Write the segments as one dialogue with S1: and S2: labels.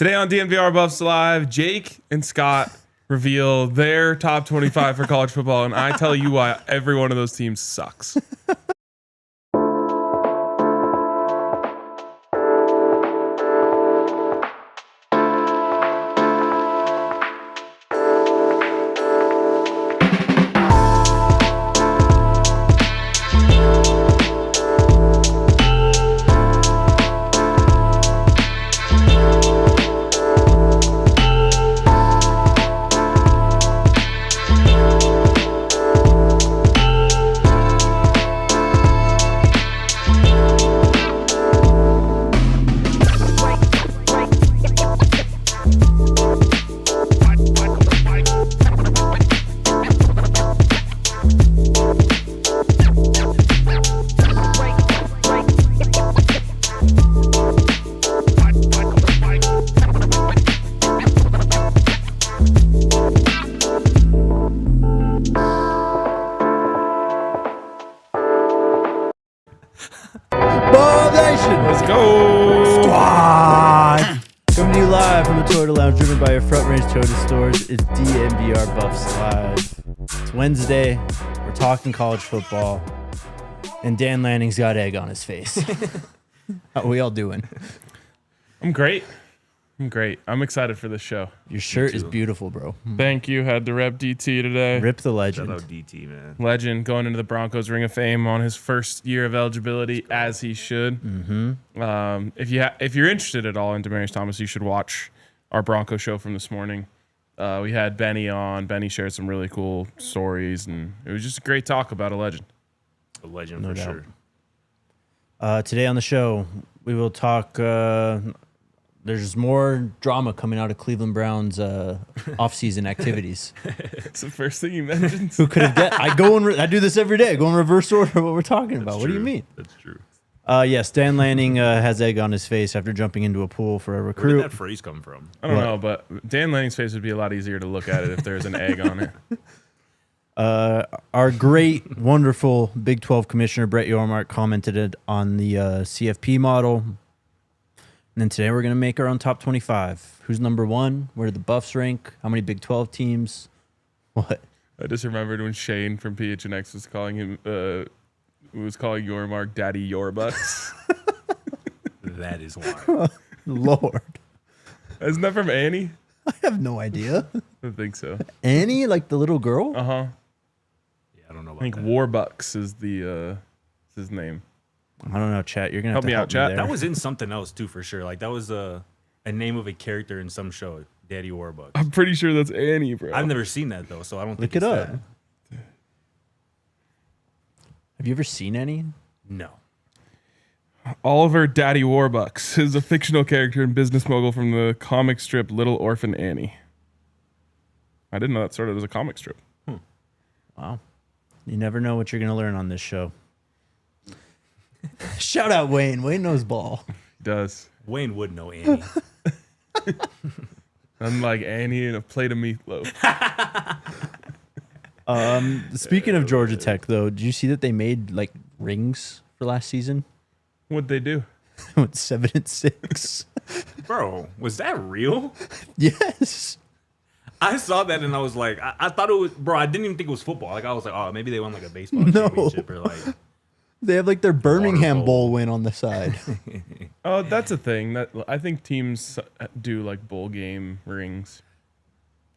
S1: Today on DNVR Buffs Live, Jake and Scott reveal their top 25 for college football, and I tell you why every one of those teams sucks. Let's go.
S2: Squad. Coming to you live from the Toyota Lounge, driven by your Front Range Toyota stores. It's DNVR Buffs Live. It's Wednesday. We're talking college football. And Dan Lanning's got egg on his face. How are we all doing?
S1: I'm great. I'm excited for this show.
S2: Your shirt is beautiful, bro.
S1: Thank you. Had to rep DT today.
S2: Rip the legend.
S3: Shout out DT, man.
S1: Legend going into the Broncos Ring of Fame on his first year of eligibility, as he should.
S2: Mm-hmm.
S1: If you're interested at all in Demaryius Thomas, you should watch our Bronco show from this morning. We had Benny on. Benny shared some really cool stories, and it was just a great talk about a legend.
S3: A legend
S2: No
S3: for
S2: doubt.
S3: sure.
S2: Today on the show, we will talk. There's more drama coming out of Cleveland Browns off-season activities.
S1: It's the first thing you mentioned.
S2: Who could have guessed? I do this every day. I go in reverse order what we're talking about. What do you mean?
S3: That's true.
S2: Yes, Dan Lanning has egg on his face after jumping into a pool for a
S3: Where did
S2: recruit.
S3: that phrase come from?
S1: I don't know, but Dan Lanning's face would be a lot easier to look at it if there's an egg on it.
S2: Our great, wonderful Big 12 commissioner, Brett Yormark, commented on the CFP model. And then today we're going to make our own top 25. Who's number one? Where did the Buffs rank? How many Big 12 teams? What?
S1: I just remembered when Shane from PHNX was calling him, Yormark Daddy Yorbucks.
S3: That is wild.
S2: Lord.
S1: Isn't that from Annie?
S2: I have no idea.
S1: I think so.
S2: Annie, like the little girl?
S1: Uh-huh.
S3: Yeah, I don't know
S1: I
S3: about
S1: think
S3: that.
S1: Warbucks is his name.
S2: I don't know, chat. You're going to
S1: Help
S2: have to
S1: me
S2: help
S1: out, chat.
S2: there.
S3: That was in something else, too, for sure. Like, that was a name of a character in some show, Daddy Warbucks.
S1: I'm pretty sure that's Annie, bro.
S3: I've never seen that, though, so I don't think
S2: Look it
S3: it's
S2: up.
S3: that.
S2: Have you ever seen any?
S3: No.
S1: Oliver Daddy Warbucks is a fictional character and business mogul from the comic strip Little Orphan Annie. I didn't know that started as a comic strip.
S2: Wow. You never know what you're going to learn on this show. Shout out Wayne. Wayne knows ball.
S1: He does.
S3: Wayne would know Annie.
S1: Unlike Annie and a plate of meatloaf.
S2: Speaking of Georgia Tech, though, did you see that they made like rings for last season?
S1: What'd they do?
S2: Went 7-6.
S3: Bro, was that real?
S2: Yes.
S3: I saw that and I was like, I thought it was, bro, I didn't even think it was football. Like, I was like, oh, maybe they won like a baseball
S2: No.
S3: championship or like.
S2: They have like their Birmingham
S3: Water
S2: Bowl
S3: bowl.
S2: win on the side.
S1: Oh, that's a thing. That I think teams do like bowl game rings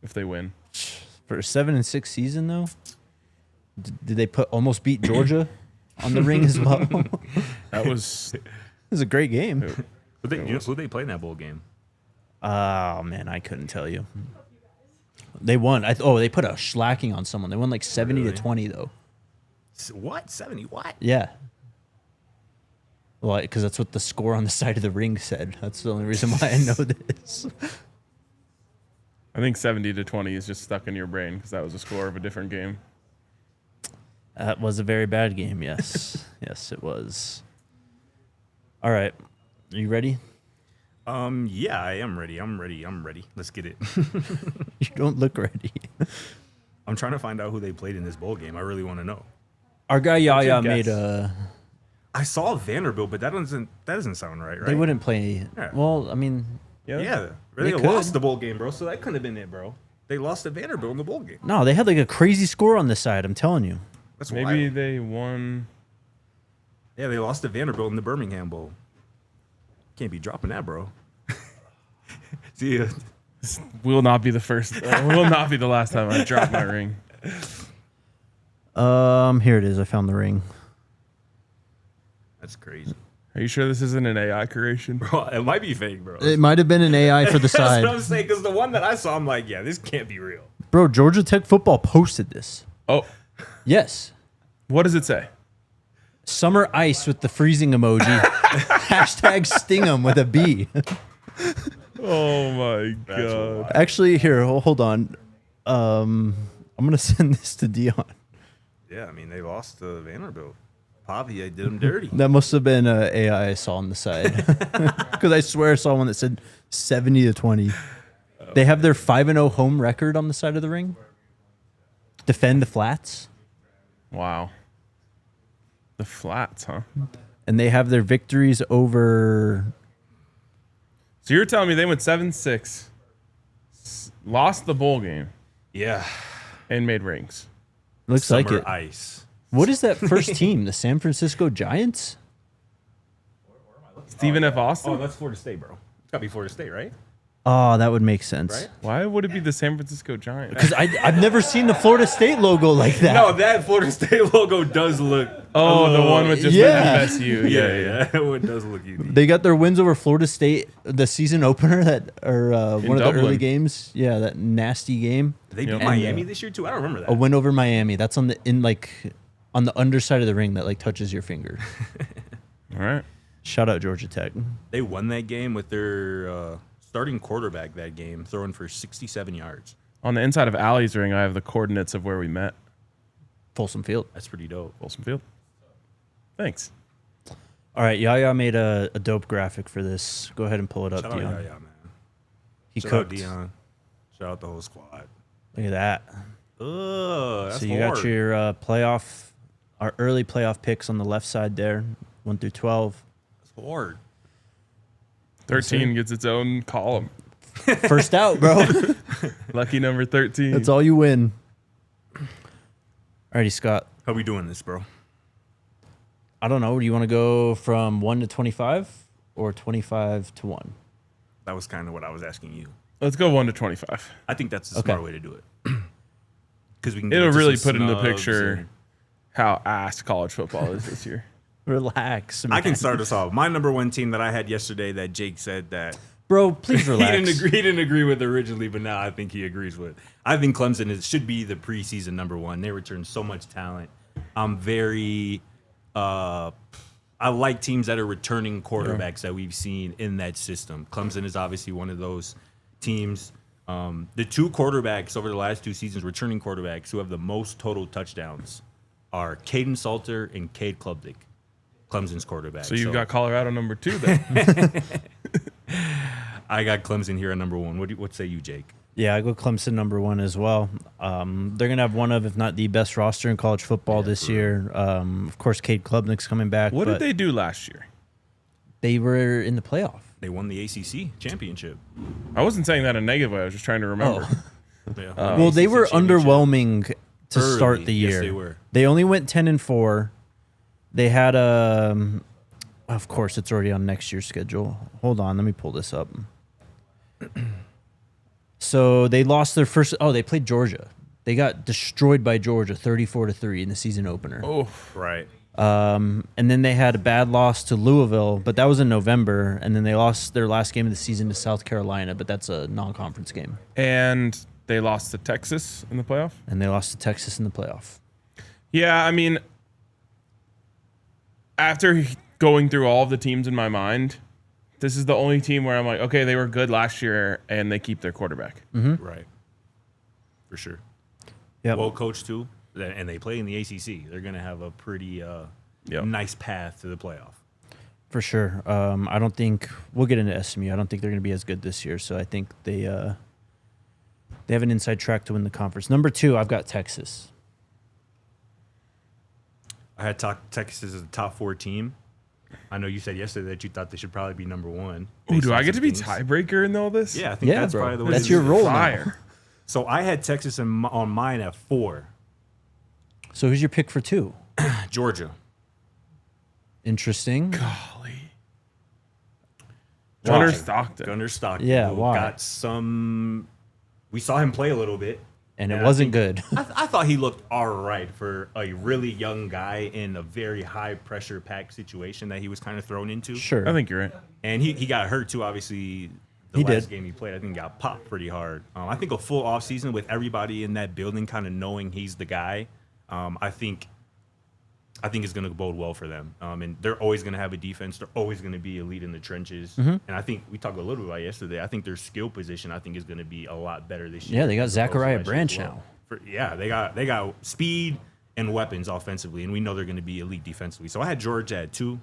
S1: if they win.
S2: For a 7-6 season, though, did they almost beat Georgia on the ring as well?
S1: That was
S2: It was a great game.
S3: Who they play in that bowl game?
S2: Oh, man, I couldn't tell you. They won. They put a shellacking on someone. They won like 70-20, though.
S3: What? 70? What?
S2: Yeah. Well, because that's what the score on the side of the ring said. That's the only reason why I know this.
S1: I think 70-20 is just stuck in your brain because that was a score of a different game.
S2: That was a very bad game, yes. Yes, it was. All right. Are you ready?
S3: Yeah, I am ready. I'm ready. Let's get it.
S2: You don't look ready.
S3: I'm trying to find out who they played in this bowl game. I really want to know.
S2: Our guy Yaya
S1: Good
S2: made
S1: guess.
S2: a...
S3: I saw Vanderbilt, but that doesn't sound right, right?
S2: They wouldn't play...
S3: Yeah.
S2: Well, I mean,
S3: Yeah.
S2: They
S3: They
S2: could.
S3: lost the bowl game, bro. So that couldn't have been it, bro. They lost to Vanderbilt in the bowl game.
S2: No, they had like a crazy score on this side. I'm telling you.
S3: That's
S1: Maybe
S3: wild.
S1: they won.
S3: Yeah, they lost to Vanderbilt in the Birmingham Bowl. Can't be dropping that, bro. See ya.
S1: This will not be the first. Will not be the last time I drop my ring.
S2: Here it is. I found the ring.
S3: That's crazy.
S1: Are you sure this isn't an AI creation?
S3: Bro, it might be fake, bro.
S2: It might have been an AI for the
S3: That's what
S2: side.
S3: I'm saying, because the one that I saw, I'm like, yeah, this can't be real.
S2: Bro, Georgia Tech football posted this.
S1: Oh,
S2: Yes.
S1: what does it say?
S2: Summer ice with the freezing emoji. Hashtag sting 'em with a B.
S1: Oh my god!
S2: Actually, here, hold on. I'm gonna send this to Dion.
S3: Yeah, I mean, they lost to Vanderbilt. Poppy, I did them dirty.
S2: That must have been AI I saw on the side. Because I swear I saw one that said 70-20. They have their 5-0 home record on the side of the ring. Defend the flats.
S1: Wow. The flats, huh?
S2: And they have their victories over.
S1: So you're telling me they went 7-6, lost the bowl game,
S3: Yeah.
S1: and made rings.
S2: Looks
S3: Summer
S2: like it.
S3: ice.
S2: What is that first team? The San Francisco Giants?
S1: Stephen F. Austin?
S3: Oh, that's Florida State, bro. It's got to be Florida State, right?
S2: Oh, that would make sense.
S3: Right?
S1: Why would it be the San Francisco Giants?
S2: Because I've never seen the Florida State logo like that.
S3: No, that Florida State logo does look.
S1: Oh, the one with just
S2: Yeah.
S1: the FSU. Yeah.
S3: it does look unique.
S2: They got their wins over Florida State, the season opener, one of the
S1: Dublin.
S2: early games. Yeah, that nasty game.
S3: They beat
S1: Yep.
S3: Miami this year too. I don't remember that.
S2: A win over Miami. That's on the underside of the ring that like touches your finger.
S1: All right.
S2: Shout out Georgia Tech.
S3: They won that game with their starting quarterback that game, throwing for 67 yards.
S1: On the inside of Allie's ring, I have the coordinates of where we met.
S2: Folsom Field.
S3: That's pretty dope.
S1: Folsom Field. Thanks.
S2: All right, Yaya made a dope graphic for this. Go ahead and pull it up,
S3: Shout out,
S2: Dion.
S3: yeah, man.
S2: He
S3: Shout out
S2: cooked.
S3: Dion. Shout out the whole squad.
S2: Look at that.
S3: That's
S2: So you got your our early playoff picks on the left side there, 1 through 12.
S3: That's hard.
S1: 13 gets its own column.
S2: First out, bro.
S1: Lucky number 13.
S2: That's all you win. Alrighty, Scott.
S3: How we doing this, bro?
S2: I don't know. Do you want to go from 1 to 25 or 25 to 1?
S3: That was kind of what I was asking you.
S1: Let's go 1 to 25.
S3: I think that's the
S2: Okay.
S3: smart way to do it. Because we can. get
S1: It'll
S3: into
S1: really
S3: some
S1: put into
S3: snubs
S1: picture
S3: and-
S1: how ass college football is this year.
S2: Relax.
S3: I can
S2: man.
S3: start us off. My number one team that I had yesterday that Jake said that
S2: Bro, please relax.
S3: he didn't agree with originally, but now I think he agrees with. I think Clemson should be the preseason number one. They return so much talent. I'm very I like teams that are returning quarterbacks that we've seen in that system. Clemson is obviously one of those teams. The two quarterbacks over the last 2 seasons, returning quarterbacks who have the most total touchdowns are Caden Salter and Cade Klubnik, Clemson's quarterback.
S1: So you've got Colorado number 2 then.
S3: I got Clemson here at number 1. What say you, Jake?
S2: Yeah, I go Clemson number 1 as well. They're going to have one of, if not the best roster in college football this year. Of course, Cade Klubnik's coming back.
S1: What
S2: but
S1: did they do last year?
S2: They were in the playoff.
S3: They won the ACC championship.
S1: I wasn't saying that in a negative way. I was just trying to remember.
S3: Yeah,
S2: Well, they
S3: ACC
S2: were
S3: championship.
S2: underwhelming to
S3: Early.
S2: start the
S3: Yes,
S2: year.
S3: they were.
S2: They only went 10-4. They had of course, it's already on next year's schedule. Hold on, let me pull this up. So they lost their first. Oh, they played Georgia. They got destroyed by Georgia, 34-3 in the season opener.
S1: Oh,
S3: Right.
S2: And then they had a bad loss to Louisville, but that was in November. And then they lost their last game of the season to South Carolina, but that's a non-conference game.
S1: and they lost to Texas in the playoff.
S2: And they lost to Texas in the playoff.
S1: Yeah, I mean, after going through all of the teams in my mind, this is the only team where I'm like, okay, they were good last year and they keep their quarterback.
S3: Right. For sure.
S2: Yep.
S3: Well coached too, and they play in the ACC. They're going to have a pretty nice path to the playoff.
S2: For sure. I don't think we'll get into SMU. I don't think they're going to be as good this year. So I think they have an inside track to win the conference. Number 2, I've got Texas.
S3: I had Texas as a top 4 team. I know you said yesterday that you thought they should probably be number one.
S1: Ooh,
S3: based
S1: do
S3: on
S1: I get to
S3: some
S1: be
S3: things.
S1: tiebreaker in all this?
S3: Yeah, I think that's
S2: bro.
S3: probably the way.
S2: That's
S3: to
S2: your
S3: do it.
S2: role now.
S1: Fire.
S3: So I had Texas on mine at 4.
S2: So who's your pick for 2?
S3: Georgia.
S2: Interesting.
S1: Golly.
S3: Why?
S1: Gunnar Stockton.
S3: Gunnar Stockton.
S2: Yeah,
S3: who
S2: why?
S3: Got some. We saw him play a little bit.
S2: And it
S3: I
S2: wasn't
S3: think-
S2: good.
S3: I thought he looked all right for a really young guy in a very high pressure packed situation that he was kind of thrown into.
S2: Sure.
S1: I think you're right.
S3: And he got hurt too, obviously. The
S2: He
S3: last
S2: did.
S3: game he played, I think he got popped pretty hard. I think a full offseason with everybody in that building kind of knowing he's the guy, I think it's going to bode well for them. And they're always going to have a defense. They're always going to be elite in the trenches.
S2: Mm-hmm.
S3: And I think we talked a little bit about yesterday. I think their skill position, I think, is going to be a lot better this year.
S2: Yeah, they got
S3: as opposed to
S2: Zachariah
S3: last year
S2: Branch
S3: as well.
S2: now.
S3: They got speed and weapons offensively, and we know they're going to be elite defensively. So I had Georgia at 2.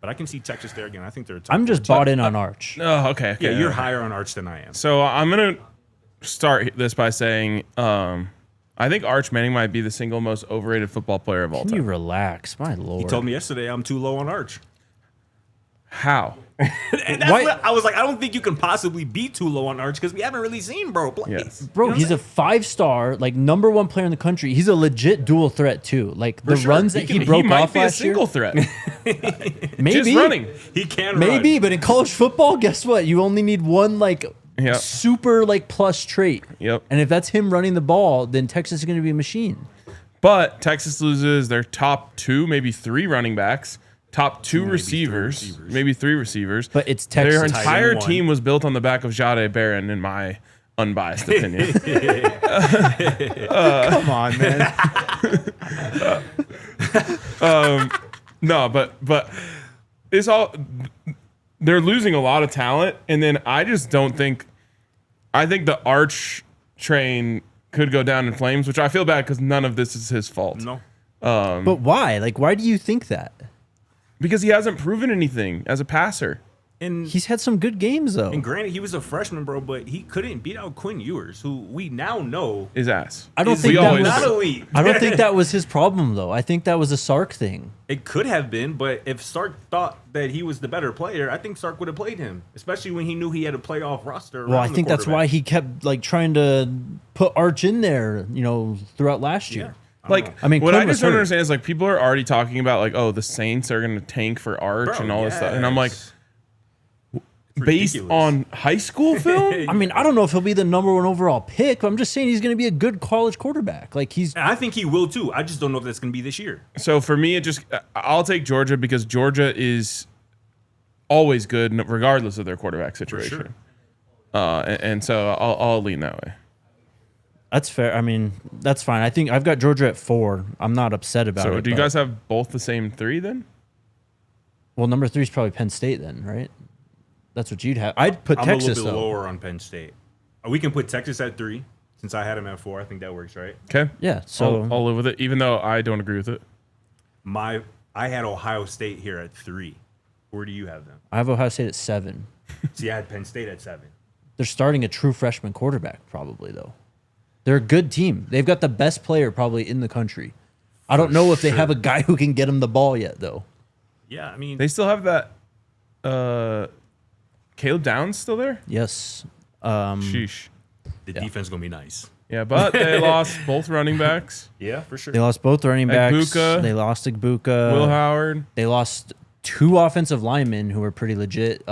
S3: But I can see Texas there again. I think they're a top
S2: I'm just
S3: 4 team.
S2: bought in on Arch.
S1: Oh, okay.
S3: Yeah,
S1: okay.
S3: you're higher on Arch than I am.
S1: So I'm going to start this by saying I think Arch Manning might be the single most overrated football player of all
S2: Can you
S1: time.
S2: relax? My lord.
S3: He told me yesterday I'm too low on Arch.
S1: How?
S3: And that's
S2: Why-
S3: what I was like, I don't think you can possibly be too low on Arch because we haven't really seen bro play.
S1: Yes.
S2: Bro,
S3: You know
S2: he's
S3: what
S2: a 5-star, like #1 player in the country. He's a legit dual threat too. Like the
S3: sure.
S2: runs that he
S1: He
S2: broke
S1: might
S2: off
S1: be a
S2: last year.
S1: single threat.
S2: Maybe
S1: Just running.
S3: He can
S2: Maybe,
S3: run.
S2: but in college football, guess what? You only need one like
S1: Yep.
S2: super like plus trait.
S1: Yep.
S2: And if that's him running the ball, then Texas is going to be a machine.
S1: But Texas loses their top 2, maybe 3 running backs, top 2
S3: maybe three
S1: receivers,
S3: receivers.
S1: maybe 3 receivers.
S2: But it's
S1: Their
S2: Texas.
S1: entire
S3: one.
S1: team was built on the back of Jade Barron, in my unbiased opinion.
S2: Come on, man.
S1: No, but it's all they're losing a lot of talent, and then I just don't think. I think the Arch train could go down in flames, which I feel bad because none of this is his fault.
S3: No.
S2: But why? Like, why do you think that?
S1: Because he hasn't proven anything as a passer.
S3: And
S2: He's had some good games though.
S3: granted, he was a freshman, bro, but he couldn't beat out Quinn Ewers, who we now know
S1: His ass.
S2: I don't
S3: is
S2: think that
S1: always-
S2: was.
S3: not elite.
S2: I don't think that was his problem though. I think that was a Sark thing.
S3: It could have been, but if Sark thought that he was the better player, I think Sark would have played him, especially when he knew he had a playoff roster.
S2: Well, I
S3: around the
S2: think that's why
S3: quarterback.
S2: he kept like trying to put Arch in there, throughout last year.
S1: Like,
S2: I mean,
S1: what
S2: Quinn
S1: I
S2: was
S1: just don't
S2: hurt.
S1: understand is like people are already talking about like, oh, the Saints are going to tank for Arch
S3: Bro,
S1: and all this stuff, and I'm like,
S3: yes.
S1: based
S3: ridiculous.
S1: on high school film.
S2: I mean, I don't know if he'll be the #1 overall pick, but I'm just saying he's going to be a good college quarterback. Like he's
S3: And I think he will too. I just don't know if that's going to be this year.
S1: So for me, I'll take Georgia because Georgia is always good regardless of their quarterback situation. And so I'll lean that way.
S2: that's fair. I mean, that's fine. I think I've got Georgia at 4. I'm not upset about it.
S1: So do you
S2: but-
S1: guys have both the same 3 then?
S2: Well, #3 is probably Penn State then, right? That's what you'd have. I'd put
S3: I'm
S2: Texas
S3: a little bit
S2: though.
S3: lower on Penn State. We can put Texas at 3 since I had him at 4. I think that works, right?
S1: Okay.
S2: Yeah. So
S1: I'll live with it, even though I don't agree with it.
S3: I had Ohio State here at 3. Where do you have them?
S2: I have Ohio State at 7.
S3: See, I had Penn State at 7.
S2: They're starting a true freshman quarterback probably though. They're a good team. They've got the best player probably in the country. I don't know if they have a guy who can get him the ball yet though.
S3: Yeah, I mean,
S1: They still have that. Caleb Downs still there?
S2: Yes.
S1: Sheesh.
S3: the defense going to be nice.
S1: Yeah, but they lost both running backs.
S3: Yeah, for sure.
S2: They lost both running backs.
S1: Egbuka.
S2: They lost Egbuka.
S1: Will Howard.
S2: They lost 2 offensive linemen who were pretty legit.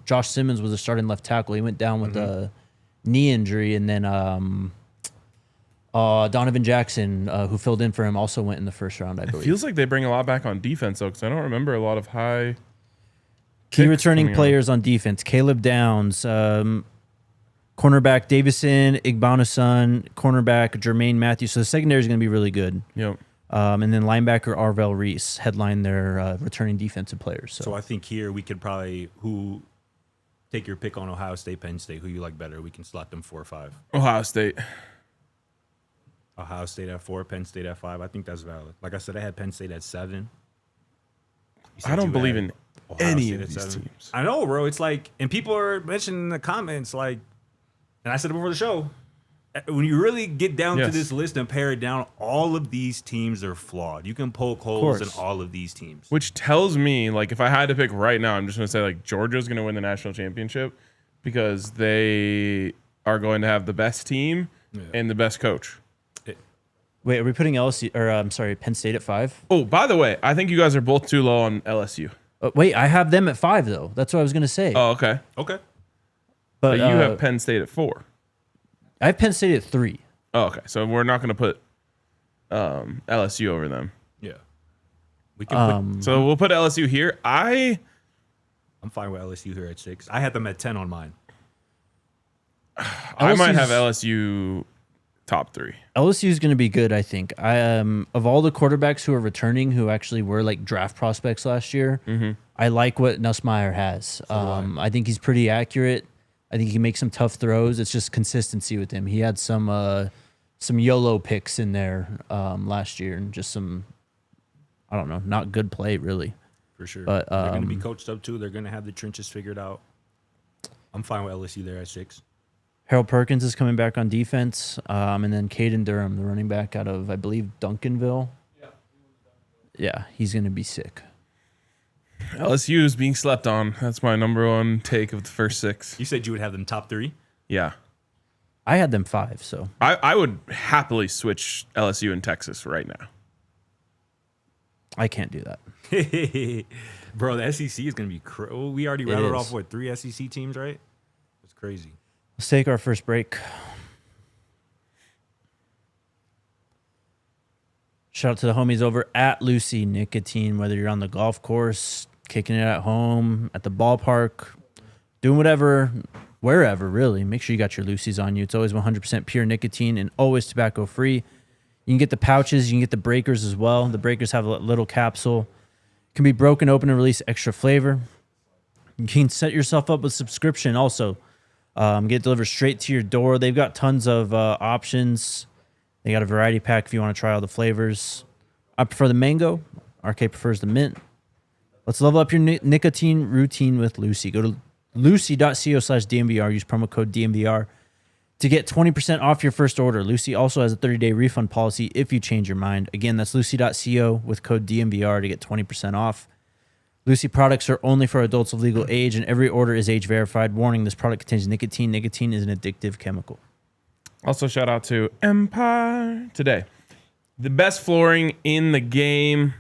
S2: Josh Simmons was a starting left tackle. He went down with a knee injury, and then Donovan Jackson, who filled in for him, also went in the first round, I
S1: It
S2: believe.
S1: feels like they bring a lot back on defense though, because I don't remember a lot of high.
S2: Key
S1: picks
S2: returning
S1: coming
S2: players on defense: Caleb Downs, cornerback Davison Igbonason, cornerback Jermaine Matthews. So the secondary is going to be really good.
S1: Yep.
S2: And then linebacker Arvell Reese headline their returning defensive players.
S3: So I think here we could probably take your pick on Ohio State, Penn State. Who you like better? We can slot them 4 or 5.
S1: Ohio State.
S3: Ohio State at 4, Penn State at 5. I think that's valid. Like I said, I had Penn State at 7. You said
S1: I don't
S3: you
S1: believe
S3: had
S1: in
S3: Ohio
S1: any
S3: State
S1: of
S3: at
S1: these
S3: 7.
S1: teams.
S3: I know, bro. It's like, and people are mentioning in the comments, like, and I said it before the show, when you really get down to
S1: Yes.
S3: this list and pare it down, all of these teams are flawed. You can poke holes in all of these teams.
S1: Which tells me, like, if I had to pick right now, I'm just going to say, like, Georgia's going to win the national championship because they are going to have the best team and the best coach.
S2: Wait, are we putting LSU or I'm sorry, Penn State at 5?
S1: Oh, by the way, I think you guys are both too low on LSU.
S2: Wait, I have them at 5 though. That's what I was gonna say.
S1: Oh, okay.
S3: Okay.
S1: But you have Penn State at 4.
S2: I have Penn State at 3.
S1: Oh, okay. So we're not going to put LSU over them.
S3: Yeah. We can
S1: So we'll put LSU here. I'm
S3: fine with LSU here at 6. I had them at 10 on mine.
S1: I might have LSU top 3.
S2: LSU is going to be good, I think. Of all the quarterbacks who are returning, who actually were like draft prospects last year, I like what Nussmeier has. I think he's pretty accurate. I think he can make some tough throws. It's just consistency with him. He had some YOLO picks in there last year, and just some, I don't know, not good play really.
S3: For sure.
S2: But
S3: they're going to be coached up too. They're going to have the trenches figured out. I'm fine with LSU there at 6.
S2: Harold Perkins is coming back on defense, and then Caden Durham, the running back out of, I believe, Duncanville. Yeah, he's going to be sick.
S1: LSU is being slept on. That's my number one take of the first 6.
S3: You said you would have them top 3?
S1: Yeah.
S2: I had them 5, so.
S1: I would happily switch LSU and Texas right now.
S2: I can't do that.
S3: Bro, the SEC is going to be we already rattled off, 3 SEC teams, right? It's crazy.
S2: Let's take our first break. Shout out to the homies over at Lucy Nicotine, whether you're on the golf course, kicking it at home, at the ballpark, doing whatever, wherever, really. Make sure you got your Lucy's on you. It's always 100% pure nicotine and always tobacco free. You can get the pouches. You can get the breakers as well. The breakers have a little capsule. Can be broken open and release extra flavor. You can set yourself up with subscription also. Get it delivered straight to your door. They've got tons of options. They got a variety pack if you want to try all the flavors. I prefer the mango. RK prefers the mint. Let's level up your nicotine routine with Lucy. Go to lucy.co/DNVR. Use promo code DNVR to get 20% off your first order. Lucy also has a 30-day refund policy if you change your mind. Again, that's lucy.co with code DNVR to get 20% off. Lucy products are only for adults of legal age, and every order is age verified. Warning, this product contains nicotine. Nicotine is an addictive chemical.
S1: Also, shout out to Empire today. The best flooring in the game.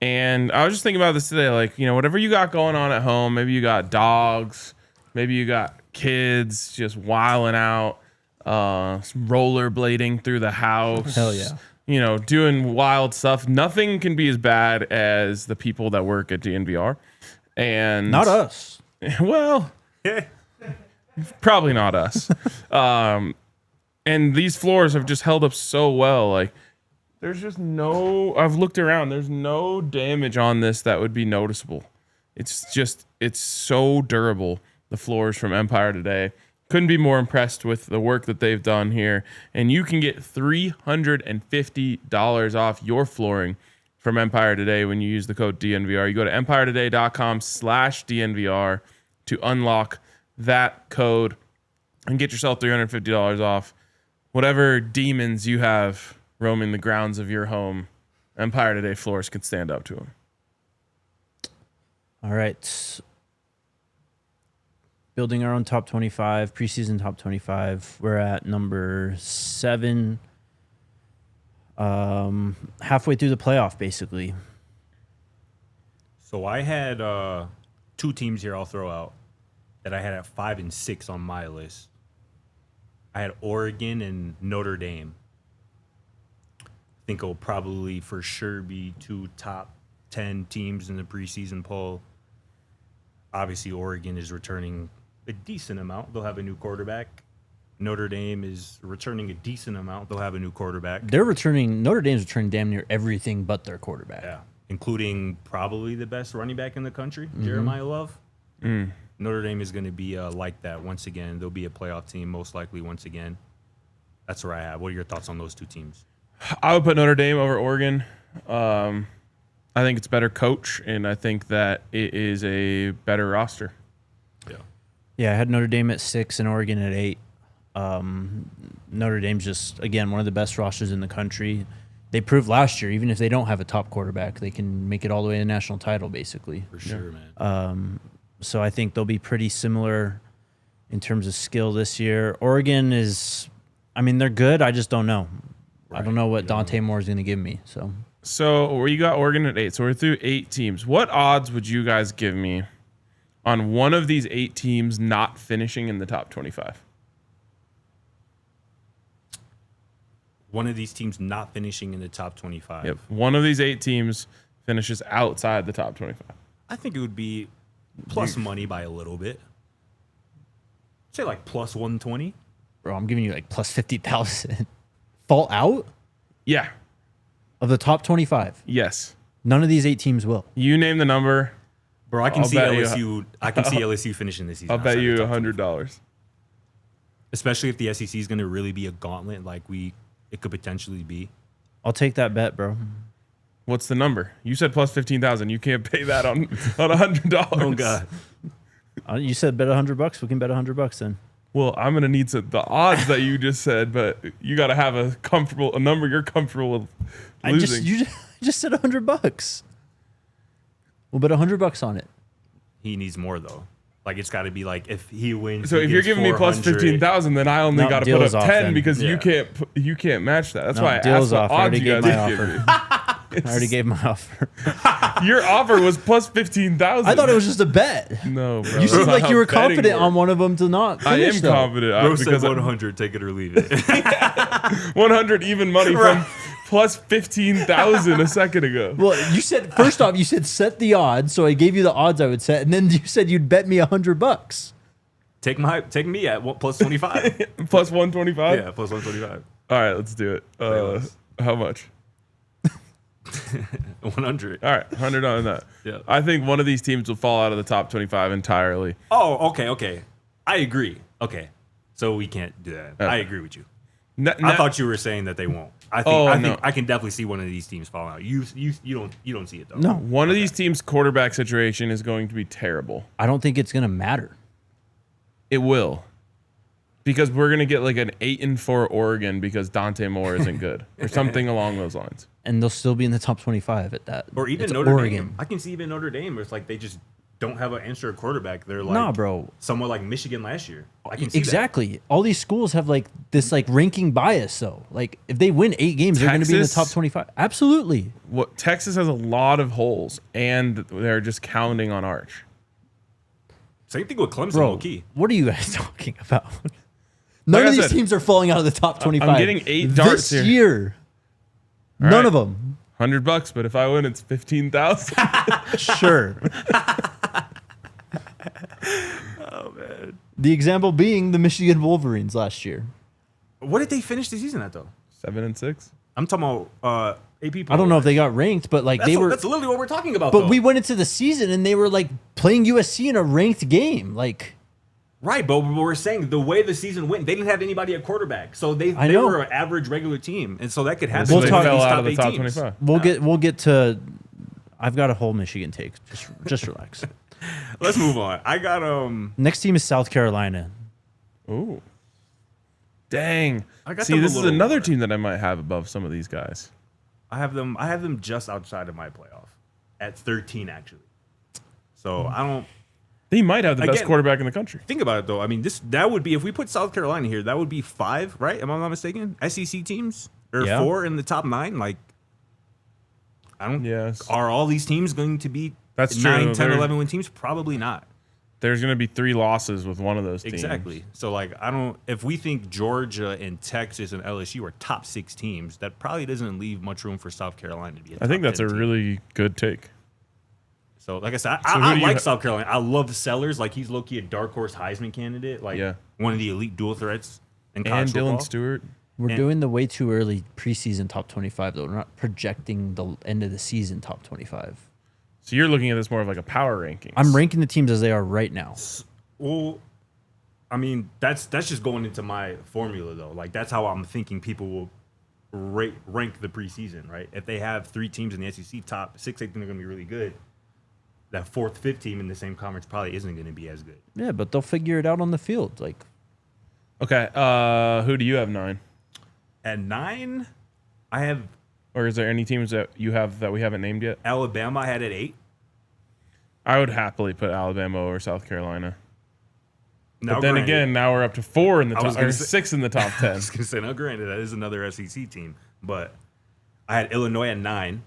S1: And I was just thinking about this today. Like, you know, whatever you got going on at home, maybe you got dogs, maybe you got kids just wilding out, rollerblading through the house.
S2: Hell yeah.
S1: You know, doing wild stuff. Nothing can be as bad as the people that work at DNVR. And
S2: Not us.
S1: Well, probably not us. And these floors have just held up so well. Like, there's just I've looked around. There's no damage on this that would be noticeable. It's so durable. The floors from Empire today. Couldn't be more impressed with the work that they've done here. And you can get $350 off your flooring from Empire today when you use the code DNVR. You go to empiretoday.com/DNVR to unlock that code and get yourself $350 off whatever demons you have roaming the grounds of your home. Empire Today floors can stand up to them.
S2: All right. Building our own top 25, preseason top 25. We're at number 7. Halfway through the playoff, basically.
S3: So I had 2 teams here I'll throw out that I had at 5 and 6 on my list. I had Oregon and Notre Dame. I think it'll probably for sure be 2 top 10 teams in the preseason poll. Obviously, Oregon is returning a decent amount. They'll have a new quarterback. Notre Dame is returning a decent amount. They'll have a new quarterback.
S2: Notre Dame's returning damn near everything but their quarterback.
S3: Yeah, including probably the best running back in the country, Jeremiah Love. Notre Dame is going to be like that once again. They'll be a playoff team most likely once again. That's where I have. What are your thoughts on those 2 teams?
S1: I would put Notre Dame over Oregon. I think it's a better coach, and I think that it is a better roster.
S2: Yeah, I had Notre Dame at 6 and Oregon at 8. Notre Dame's just, again, one of the best rosters in the country. They proved last year, even if they don't have a top quarterback, they can make it all the way to the national title, basically.
S3: For sure, man.
S2: So I think they'll be pretty similar in terms of skill this year. Oregon is, I mean, they're good. I just don't know. I don't know what Dante Moore is going to give me.
S1: So we got Oregon at 8. So we're through 8 teams. What odds would you guys give me on one of these 8 teams not finishing in the top 25?
S3: One of these teams not finishing in the top 25.
S1: Yep. One of these 8 teams finishes outside the top 25.
S3: I think it would be plus money by a little bit. Say like plus 120.
S2: Bro, I'm giving you like plus 50,000. Fall out
S1: Yeah.
S2: of the top 25.
S1: Yes.
S2: None of these 8 teams will.
S1: You name the number.
S3: Bro, I can
S1: I'll
S3: see
S1: bet you-
S3: LSU. I can see LSU finishing this season.
S1: I'll bet
S3: outside
S1: you
S3: the top
S1: $100.
S3: especially if the SEC is going to really be a gauntlet like it could potentially be.
S2: I'll take that bet, bro.
S1: What's the number? You said plus 15,000. You can't pay that on $100.
S3: Oh God.
S2: You said bet $100. We can bet $100 then.
S1: Well, I'm gonna need the odds that you just said, but you got to have a number you're comfortable with losing.
S2: You just said $100. We'll bet $100 on it.
S3: He needs more though. Like it's got to be like if he wins.
S1: So
S3: he
S1: if you're
S3: gets
S1: giving me plus
S3: 400.
S1: 15,000, then I only
S2: No,
S1: got to put
S2: deal's
S1: up
S2: off
S1: 10
S2: then.
S1: because
S3: Yeah.
S1: you can't match that. That's
S2: No,
S1: why I
S2: deal's
S1: asked what
S2: off. I already
S1: odds you
S2: gave
S1: guys
S2: my
S1: would give me.
S2: I already gave my offer.
S1: Your offer was plus 15,000.
S2: I thought it was just a bet.
S1: No, bro.
S2: You
S1: that's
S2: seemed
S1: not
S2: like
S1: how
S2: you were
S1: betting
S2: confident
S1: works.
S2: on one of them to not
S1: I
S2: finish,
S1: am
S2: though.
S1: confident
S3: Bro said
S1: because
S3: 100. Take it or leave it.
S1: 100 even money from plus 15,000 a second ago.
S2: Well, you said, first off, you said set the odds, so I gave you the odds I would set, and then you said you'd bet me $100.
S3: Take me at plus 25.
S1: Plus 125?
S3: Yeah, plus 125.
S1: All right, let's do it.
S3: less.
S1: How much?
S3: 100.
S1: All right, 100 on that.
S3: Yeah.
S1: I think one of these teams will fall out of the top 25 entirely.
S3: Oh, okay. I agree. Okay, so we can't do that. I agree with you. I thought you were saying that they won't. I think I can definitely see one of these teams fall out. You don't see it though.
S2: No.
S1: One of these teams' quarterback situation is going to be terrible.
S2: I don't think it's going to matter.
S1: It will. Because we're going to get like an 8-4 Oregon because Dante Moore isn't good or something along those lines.
S2: And they'll still be in the top 25 at that.
S3: Or even
S2: It's
S3: Notre
S2: Oregon.
S3: Dame. I can see even Notre Dame where it's like they just don't have an answer quarterback. They're like
S2: Nah, bro.
S3: somewhat like Michigan last year. I can see
S2: Exactly. All these schools have like this like ranking bias though. Like if they win 8 games, they're going to be in the
S1: Texas?
S2: top 25. Absolutely.
S1: What Texas has a lot of holes and they're just counting on Arch.
S3: that. Same thing with Clemson,
S2: Bro,
S3: low key.
S2: what are you guys talking about? None
S1: Like
S2: of
S1: I
S2: these
S1: said,
S2: teams are falling out of the top 25.
S1: I'm getting 8 darts
S2: this
S1: here.
S2: year.
S1: All
S2: None
S1: right.
S2: of them.
S1: $100, but if I win, it's 15,000.
S2: Sure.
S3: Oh man.
S2: The example being the Michigan Wolverines last year.
S3: What did they finish the season at though?
S1: 7-6.
S3: I'm talking about AP.
S2: I don't know if they got ranked, but like they were.
S3: That's literally what we're talking about.
S2: But
S3: though.
S2: we went into the season and they were like playing USC in a ranked game. Like
S3: Right, but we're saying the way the season went, they didn't have anybody at quarterback, so they
S2: know.
S3: were an average regular team, and so that could happen.
S1: So
S2: We'll
S1: they
S3: with
S2: talk-
S1: fell
S3: these
S1: out
S3: top
S1: of the
S3: 8
S1: top
S3: teams.
S1: 25.
S2: we'll get to. I've got a whole Michigan take. Just relax.
S3: Let's move on. I got
S2: Next team is South Carolina.
S1: Ooh. Dang.
S3: I got
S1: See,
S3: them a
S1: this is
S3: little
S1: another
S3: lower.
S1: team that I might have above some of these guys.
S3: I have them just outside of my playoff at 13 actually. So I don't
S1: They might have the best
S3: Again-
S1: quarterback in the country.
S3: think about it though. I mean, that would be if we put South Carolina here, that would be 5, right? Am I not mistaken? SEC teams or
S2: Yeah.
S3: 4 in the top 9. Like, I don't.
S1: Yes.
S3: Are all these teams going to be
S1: That's
S3: 9,
S1: true.
S3: 10,
S1: They're-
S3: 11 win teams? Probably not.
S1: There's going to be 3 losses with one of those teams.
S3: Exactly. So like I don't if we think Georgia and Texas and LSU are top 6 teams, that probably doesn't leave much room for South Carolina to be a
S1: I think
S3: top
S1: that's
S3: 10
S1: a
S3: team.
S1: really good take.
S3: So like I said,
S1: So who
S3: I
S1: do you
S3: like
S1: ha-
S3: South Carolina. I love Sellers. Like he's low-key a dark horse Heisman candidate. Like
S1: Yeah.
S3: one of the elite dual threats in
S1: And
S3: college football.
S1: Dylan Stewart.
S2: We're
S3: And-
S2: doing the way too early preseason top 25 though. We're not projecting the end of the season top 25.
S1: So you're looking at this more of like a power ranking.
S2: I'm ranking the teams as they are right now.
S3: Well, I mean, that's just going into my formula though. Like that's how I'm thinking people will rank the preseason, right? If they have 3 teams in the SEC top 6, I think they're going to be really good. That 4th, 5th team in the same conference probably isn't going to be as good.
S2: Yeah, but they'll figure it out on the field. Like
S1: Okay. Who do you have 9?
S3: At 9, I have
S1: Or is there any teams that you have that we haven't named yet?
S3: Alabama. I had at 8.
S1: I would happily put Alabama over South Carolina.
S3: Now,
S1: But then
S3: granted,
S1: again, now we're up to 4 in the
S3: I was
S1: top,
S3: gonna
S1: or
S3: say-
S1: 6 in the top 10.
S3: I was going to say, now granted, that is another SEC team. But I had Illinois at 9.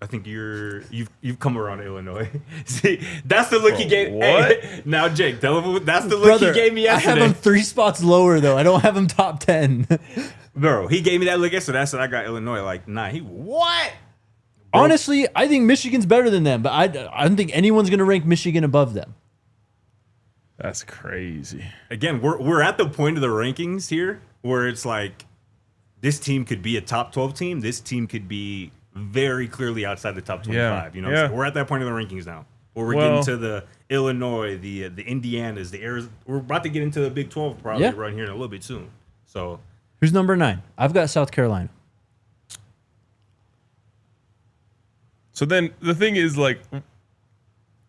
S3: I think you've come around to Illinois. See, that's the look he gave.
S1: What?
S3: Hey, now, Jake, tell him that's the look he gave me
S2: I have
S3: yesterday.
S2: him 3 spots lower though. I don't have him top 10.
S3: Bro, he gave me that look yesterday. I said I got Illinois like 9. He what?
S2: Honestly, I think Michigan's better than them, but I don't think anyone's going to rank Michigan above them.
S1: That's crazy.
S3: Again, we're at the point of the rankings here where it's like this team could be a top 12 team. This team could be very clearly outside the top 25.
S1: Yeah.
S3: You know, what I'm
S1: Yeah.
S3: saying? We're at that point of the rankings now. Where we're
S1: Well-
S3: getting to the Illinois, the Indianas, the Arizona. We're about to get into the Big 12 probably
S2: Yeah.
S3: right here in a little bit soon. So
S2: Who's number 9? I've got South Carolina.
S1: So then the thing is, like,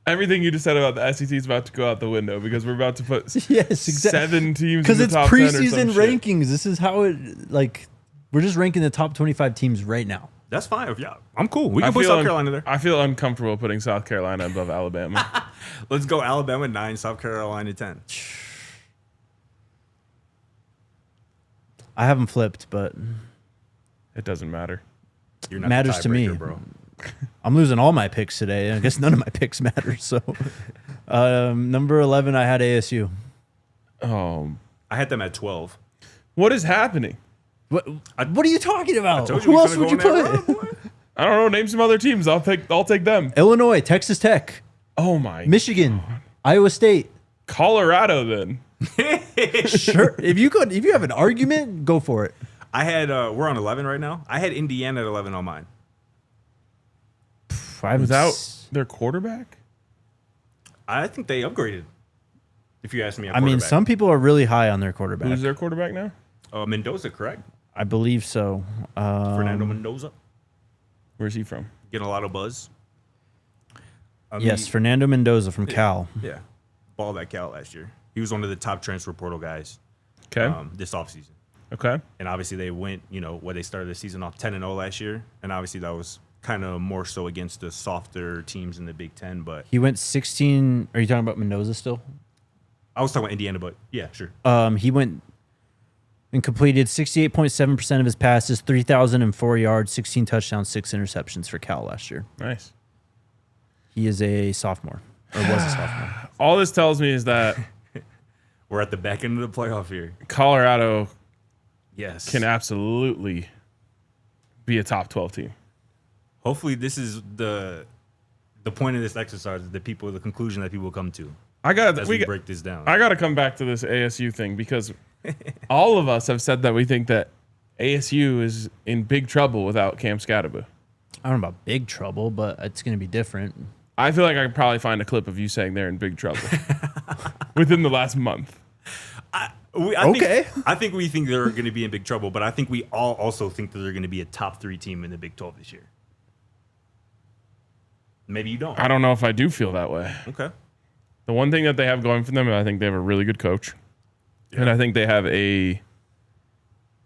S1: everything you just said about the SEC is about to go out the window because we're about to put
S2: Yes, exactly.
S1: 7 teams in
S2: Because
S1: the
S2: it's
S1: top 10 or
S2: preseason
S1: some shit.
S2: rankings. This is how it, like, we're just ranking the top 25 teams right now.
S3: that's fine. Yeah, I'm cool. We
S1: I
S3: can put
S1: feel
S3: South Carolina there.
S1: I feel uncomfortable putting South Carolina above Alabama.
S3: Let's go Alabama 9, South Carolina 10.
S2: I haven't flipped, but
S1: It doesn't matter.
S3: You're not
S2: Matters
S3: the
S2: to me.
S3: tiebreaker, bro.
S2: I'm losing all my picks today. I guess none of my picks matter. So, number 11, I had ASU.
S1: Oh,
S3: I had them at 12.
S1: what is happening?
S2: What are you talking about?
S3: Told you
S2: Who
S3: we
S2: else
S3: finna
S2: would you
S3: go on that
S2: put?
S3: run, boy.
S1: I don't know. Name some other teams. I'll take them.
S2: Illinois, Texas Tech,
S1: Oh my.
S2: Michigan, Iowa State.
S1: Colorado then.
S2: Sure. If you have an argument, go for it.
S3: I had we're on 11 right now. I had Indiana at 11 on mine.
S1: Without their quarterback?
S3: I think they upgraded. If you ask me,
S2: I mean, some people are really high on their quarterback.
S1: Who's their quarterback now?
S3: Mendoza, correct?
S2: I believe so.
S3: Fernando Mendoza,
S1: Where's he from?
S3: getting a lot of buzz.
S2: Yes, Fernando Mendoza from Cal.
S3: Yeah, balled at Cal last year. He was one of the top transfer portal guys
S1: Okay.
S3: this offseason.
S1: Okay.
S3: And obviously they went, they started the season off 10-0 last year. And obviously that was kind of more so against the softer teams in the Big Ten. But
S2: He went 16. Are you talking about Mendoza still?
S3: I was talking about Indiana, but yeah, sure.
S2: He went and completed 68.7% of his passes, 3,004 yards, 16 touchdowns, 6 interceptions for Cal last year.
S1: Nice.
S2: He is a sophomore, or was a sophomore.
S1: All this tells me is that
S3: We're at the back end of the playoff here.
S1: Colorado
S3: Yes.
S1: can absolutely be a top 12 team.
S3: Hopefully this is the point of this exercise, the conclusion that people come to as we break this down.
S1: I got to come back to this ASU thing because all of us have said that we think that ASU is in big trouble without Cam Scatterbo.
S2: I don't know about big trouble, but it's going to be different.
S1: I feel like I could probably find a clip of you saying they're in big trouble within the last month.
S3: I think we think they're going to be in big trouble, but I think we all also think that they're going to be a top 3 team in the Big 12 this year. Maybe you don't.
S1: I don't know if I do feel that way.
S3: Okay.
S1: The one thing that they have going for them is I think they have a really good coach.
S3: Yeah.
S1: And I think they have a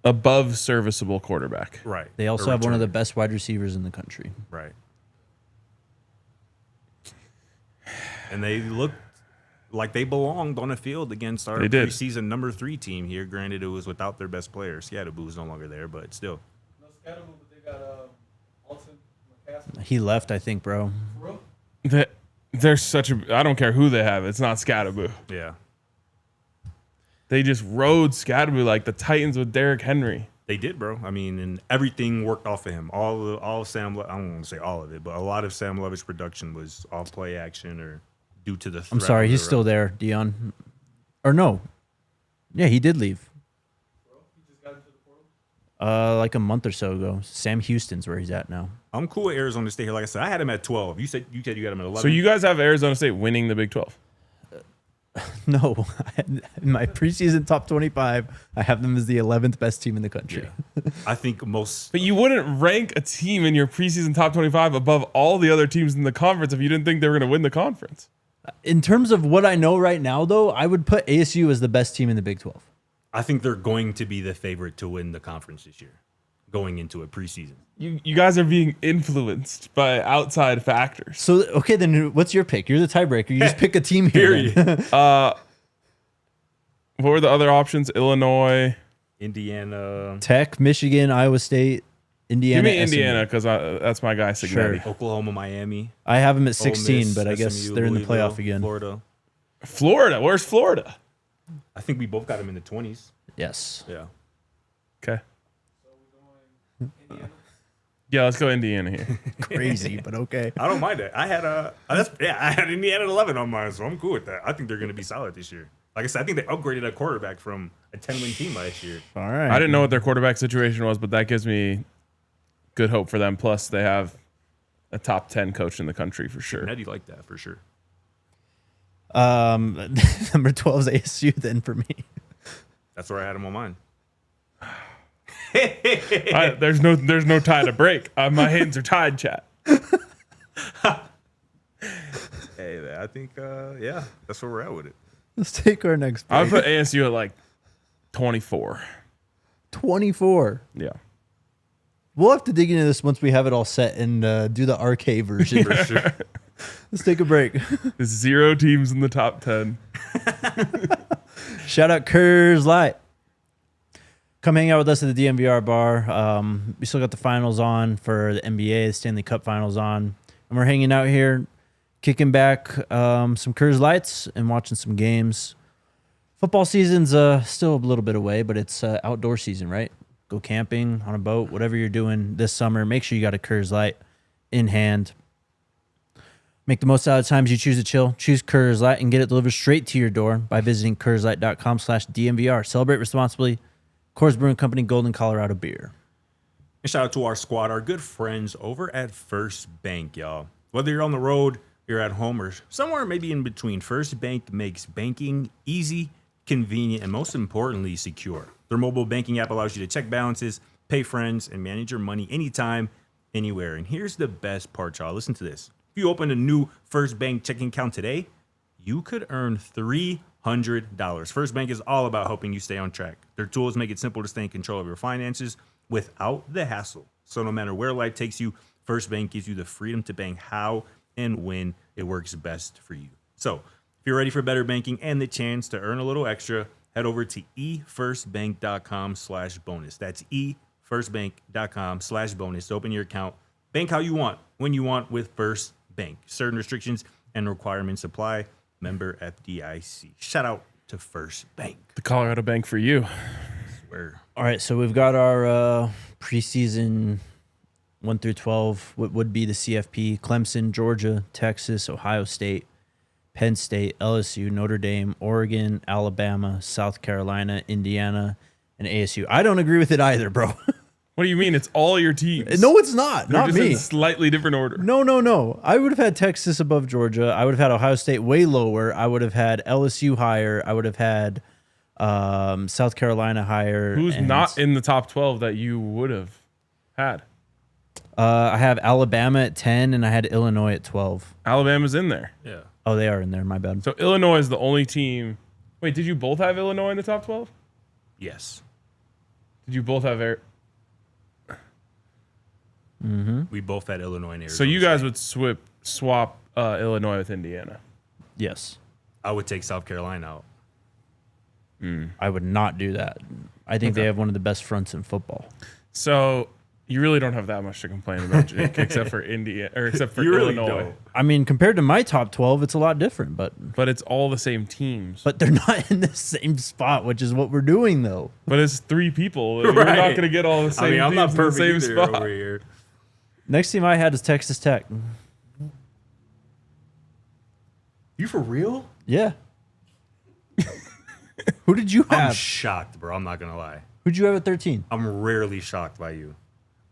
S1: above serviceable quarterback.
S3: Right.
S2: They also have one of the best wide receivers in the country.
S3: Right. And they looked like they belonged on the field against our
S1: They did.
S3: preseason number 3 team here. Granted, it was without their best player. Scatterbo is no longer there, but still.
S4: No Scatterbo, but they got Alton McCaskey.
S2: He left, I think, bro.
S4: For real?
S1: They're such a. I don't care who they have. It's not Scatterbo.
S3: Yeah.
S1: They just rode Scatterbo like the Titans with Derrick Henry.
S3: They did, bro. I mean, and everything worked off of him. All of Sam. I don't want to say all of it, but a lot of Sam Levitt's production was off play action or due to the.
S2: I'm
S3: threat
S2: sorry,
S3: of
S2: he's
S3: the
S2: still
S3: run.
S2: there, Dion. Or no. Yeah, he did leave.
S4: Bro, he just got into the portal.
S2: Like a month or so ago. Sam Houston's where he's at now.
S3: I'm cool with Arizona State here. Like I said, I had him at 12. You said you got him at 11.
S1: So you guys have Arizona State winning the Big 12.
S2: No, in my preseason top 25, I have them as the 11th best team in the country.
S3: Yeah. I think most.
S1: But you wouldn't rank a team in your preseason top 25 above all the other teams in the conference if you didn't think they were going to win the conference.
S2: In terms of what I know right now, though, I would put ASU as the best team in the Big 12.
S3: I think they're going to be the favorite to win the conference this year, going into a preseason.
S1: You guys are being influenced by outside factors.
S2: So, okay, then what's your pick? You're the tiebreaker. You just pick a team here.
S3: Period.
S1: What were the other options? Illinois.
S3: Indiana.
S2: Tech, Michigan, Iowa State, Indiana.
S1: Give me
S2: SMU.
S1: Indiana because that's my guy, Signetti.
S2: Sure.
S3: Oklahoma, Miami.
S2: I have them at
S3: Ole
S2: 16,
S3: Miss,
S2: but I guess
S3: SMU,
S2: they're in the
S3: Louisville,
S2: playoff again.
S3: Florida.
S1: Florida. Where's Florida?
S3: I think we both got them in the 20s.
S2: Yes.
S3: Yeah.
S1: Okay.
S4: So we're going Indiana.
S1: Yeah, let's go Indiana here.
S2: Crazy, but okay.
S3: I don't mind it. I had Indiana at 11 on mine, so I'm cool with that. I think they're going to be solid this year. Like I said, I think they upgraded a quarterback from a 10-win team last year.
S2: All right.
S1: I didn't know what their quarterback situation was, but that gives me good hope for them. Plus, they have a top 10 coach in the country for sure.
S3: Nettie like that for sure.
S2: Number 12 is ASU then for me.
S3: That's where I had him on mine.
S1: There's no tie to break. My hands are tied, chat.
S3: Hey, I think, yeah, that's where we're at with it.
S2: Let's take our next
S1: I
S2: pick.
S1: would put ASU at like 24.
S2: 24.
S1: Yeah.
S2: We'll have to dig into this once we have it all set and do the RK version.
S3: For sure.
S2: Let's take a break.
S1: There's 0 teams in the top 10.
S2: Shout out Kurz Light. Come hang out with us at the DNVR bar. We still got the finals on for the NBA, the Stanley Cup finals on. And we're hanging out here, kicking back some Kurz Lights and watching some games. Football season's still a little bit away, but it's outdoor season, right? Go camping on a boat, whatever you're doing this summer. Make sure you got a Kurz Light in hand. Make the most out of the times you choose to chill. Choose Kurz Light and get it delivered straight to your door by visiting KurzLight.com/DNVR. Celebrate responsibly. Coors Brewing Company, Golden, Colorado beer.
S3: And shout out to our squad, our good friends over at First Bank, y'all. Whether you're on the road, you're at home, or somewhere maybe in between, First Bank makes banking easy, convenient, and most importantly, secure. Their mobile banking app allows you to check balances, pay friends, and manage your money anytime, anywhere. And here's the best part, y'all. Listen to this. If you open a new First Bank checking account today, you could earn $300. First Bank is all about helping you stay on track. Their tools make it simple to stay in control of your finances without the hassle. So no matter where life takes you, First Bank gives you the freedom to bank how and when it works best for you. So if you're ready for better banking and the chance to earn a little extra, head over to efirstbank.com/bonus. That's efirstbank.com/bonus to open your account. Bank how you want, when you want with First Bank. Certain restrictions and requirements apply. Member FDIC. Shout out to First Bank.
S1: The Colorado Bank for you.
S3: Where
S2: All right, so we've got our preseason 1 through 12, what would be the CFP: Clemson, Georgia, Texas, Ohio State, Penn State, LSU, Notre Dame, Oregon, Alabama, South Carolina, Indiana, and ASU. I don't agree with it either, bro.
S1: What do you mean? It's all your teams.
S2: No, it's not.
S1: They're
S2: Not
S1: just
S2: me.
S1: in slightly different order.
S2: No. I would have had Texas above Georgia. I would have had Ohio State way lower. I would have had LSU higher. I would have had South Carolina higher.
S1: Who's
S2: and,
S1: not in the top 12 that you would have had?
S2: I have Alabama at 10, and I had Illinois at 12.
S1: Alabama's in there.
S3: Yeah.
S2: Oh, they are in there. My bad.
S1: So Illinois is the only team. Wait, did you both have Illinois in the top 12?
S3: Yes.
S1: Did you both have
S3: We both had Illinois and Arizona.
S1: So you guys
S3: State.
S1: would swap Illinois with Indiana.
S2: Yes.
S3: I would take South Carolina out.
S2: I would not do that. I think they have one of the best fronts in football.
S1: So you really don't have that much to complain about, Jake, except for Indiana or except for
S3: You really
S1: Illinois.
S3: don't.
S2: I mean, compared to my top 12, it's a lot different, but
S1: But it's all the same teams.
S2: they're not in the same spot, which is what we're doing, though.
S1: But it's 3 people. You're not
S3: Right.
S1: going to get all the same
S3: I mean, I'm
S1: teams
S3: not
S1: in the
S3: perfect
S1: same
S3: either
S1: spot.
S3: over here.
S2: Next team I had is Texas Tech.
S3: You for real?
S2: Yeah. Who did you
S3: I'm
S2: have?
S3: shocked, bro. I'm not going to lie.
S2: Who'd you have at 13?
S3: I'm rarely shocked by you.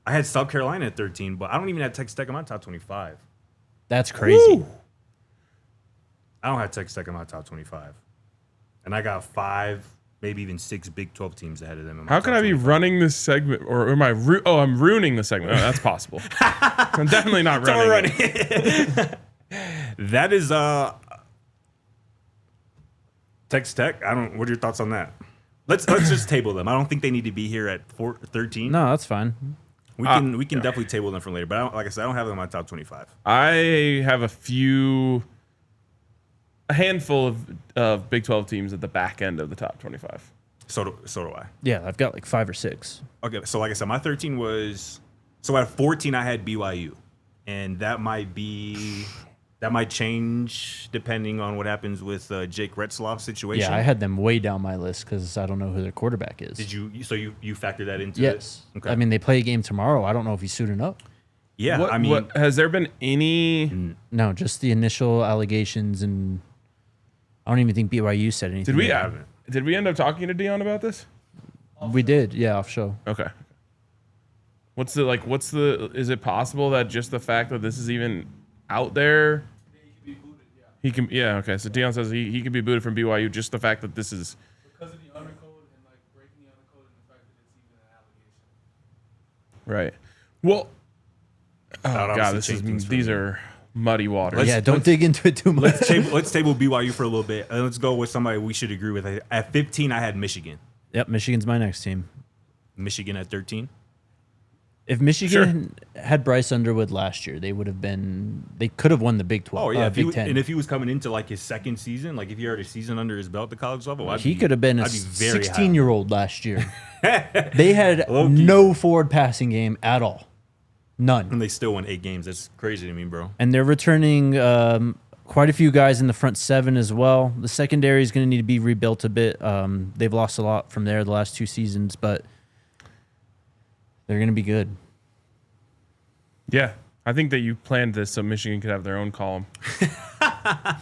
S3: I had South Carolina at 13, but I don't even have Texas Tech in my top 25.
S2: That's crazy.
S1: Woo.
S3: I don't have Texas Tech in my top 25. And I got 5, maybe even 6 Big 12 teams ahead of them. In my
S1: How
S3: top
S1: can I be
S3: 25.
S1: running this segment? Or am I I'm ruining the segment. Oh, that's possible. I'm definitely not running it.
S3: That is Texas Tech. What are your thoughts on that? Let's just table them. I don't think they need to be here at 13.
S2: No, that's fine.
S3: We can definitely table them for later. But like I said, I don't have them in my top 25.
S1: I have a handful of Big 12 teams at the back end of the top 25.
S3: So do I.
S2: Yeah, I've got like 5 or 6.
S3: Okay, so like I said, my 13 was so at 14 I had BYU, and that might change depending on what happens with Jake Retzloff's situation.
S2: Yeah, I had them way down my list because I don't know who their quarterback is.
S3: Did you? So you factor that into
S2: Yes.
S3: it? Okay.
S2: I mean, they play a game tomorrow. I don't know if he's suiting up.
S3: Yeah,
S1: Has there been any?
S2: No, just the initial allegations, and I don't even think BYU said anything.
S1: Did we end up talking to Dion about this?
S2: We did, yeah, off show.
S1: Okay. Is it possible that just the fact that this is even out there? He can, yeah, okay. So Dion says he can be booted from BYU, just the fact that this is
S4: because of the honor code and like breaking the honor code and the fact that it's even an allegation.
S1: right. Well,
S3: That
S1: God,
S3: obviously change things for
S1: these
S3: me.
S1: are muddy waters.
S2: Yeah, don't dig into it too much.
S3: Let's table BYU for a little bit, and let's go with somebody we should agree with. At 15, I had Michigan.
S2: Yep, Michigan's my next team.
S3: Michigan at 13.
S2: If Michigan had Bryce Underwood last year, they could have won the Big 12.
S3: Oh yeah,
S2: Big 10.
S3: if he was coming into like his second season, like if he had a season under his belt at the college level,
S2: He could have been a
S3: I'd be very
S2: 16-year-old last year. They had no forward passing game at all. None.
S3: and they still won 8 games. That's crazy to me, bro.
S2: And they're returning quite a few guys in the front 7 as well. The secondary is going to need to be rebuilt a bit. They've lost a lot from there the last 2 seasons, but they're going to be good.
S1: Yeah. I think that you planned this so Michigan could have their own column.
S2: I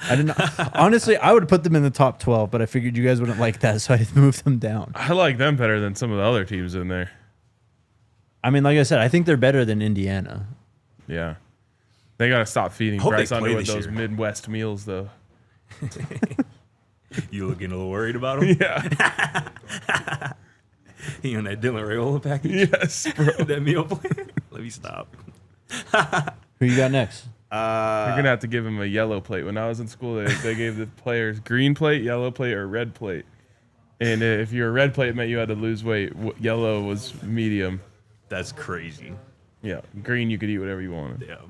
S2: didn't. Honestly, I would put them in the top 12, but I figured you guys wouldn't like that, so I moved them down.
S1: I like them better than some of the other teams in there.
S2: I mean, like I said, I think they're better than Indiana.
S1: Yeah. They got to stop feeding
S3: Hope
S1: Bryce
S3: they play
S1: Underwood
S3: this
S1: those
S3: year.
S1: Midwest meals, though.
S3: You looking a little worried about him?
S1: Yeah.
S3: He on that Dylan Raiola package?
S1: Yes, bro.
S3: That meal plan? Let me stop.
S2: Who you got next?
S1: You're going to have to give him a yellow plate. When I was in school, they gave the players green plate, yellow plate, or red plate. And if you were red plate, it meant you had to lose weight. Yellow was medium.
S3: That's crazy.
S1: Yeah. Green, you could eat whatever you wanted.
S3: Yeah.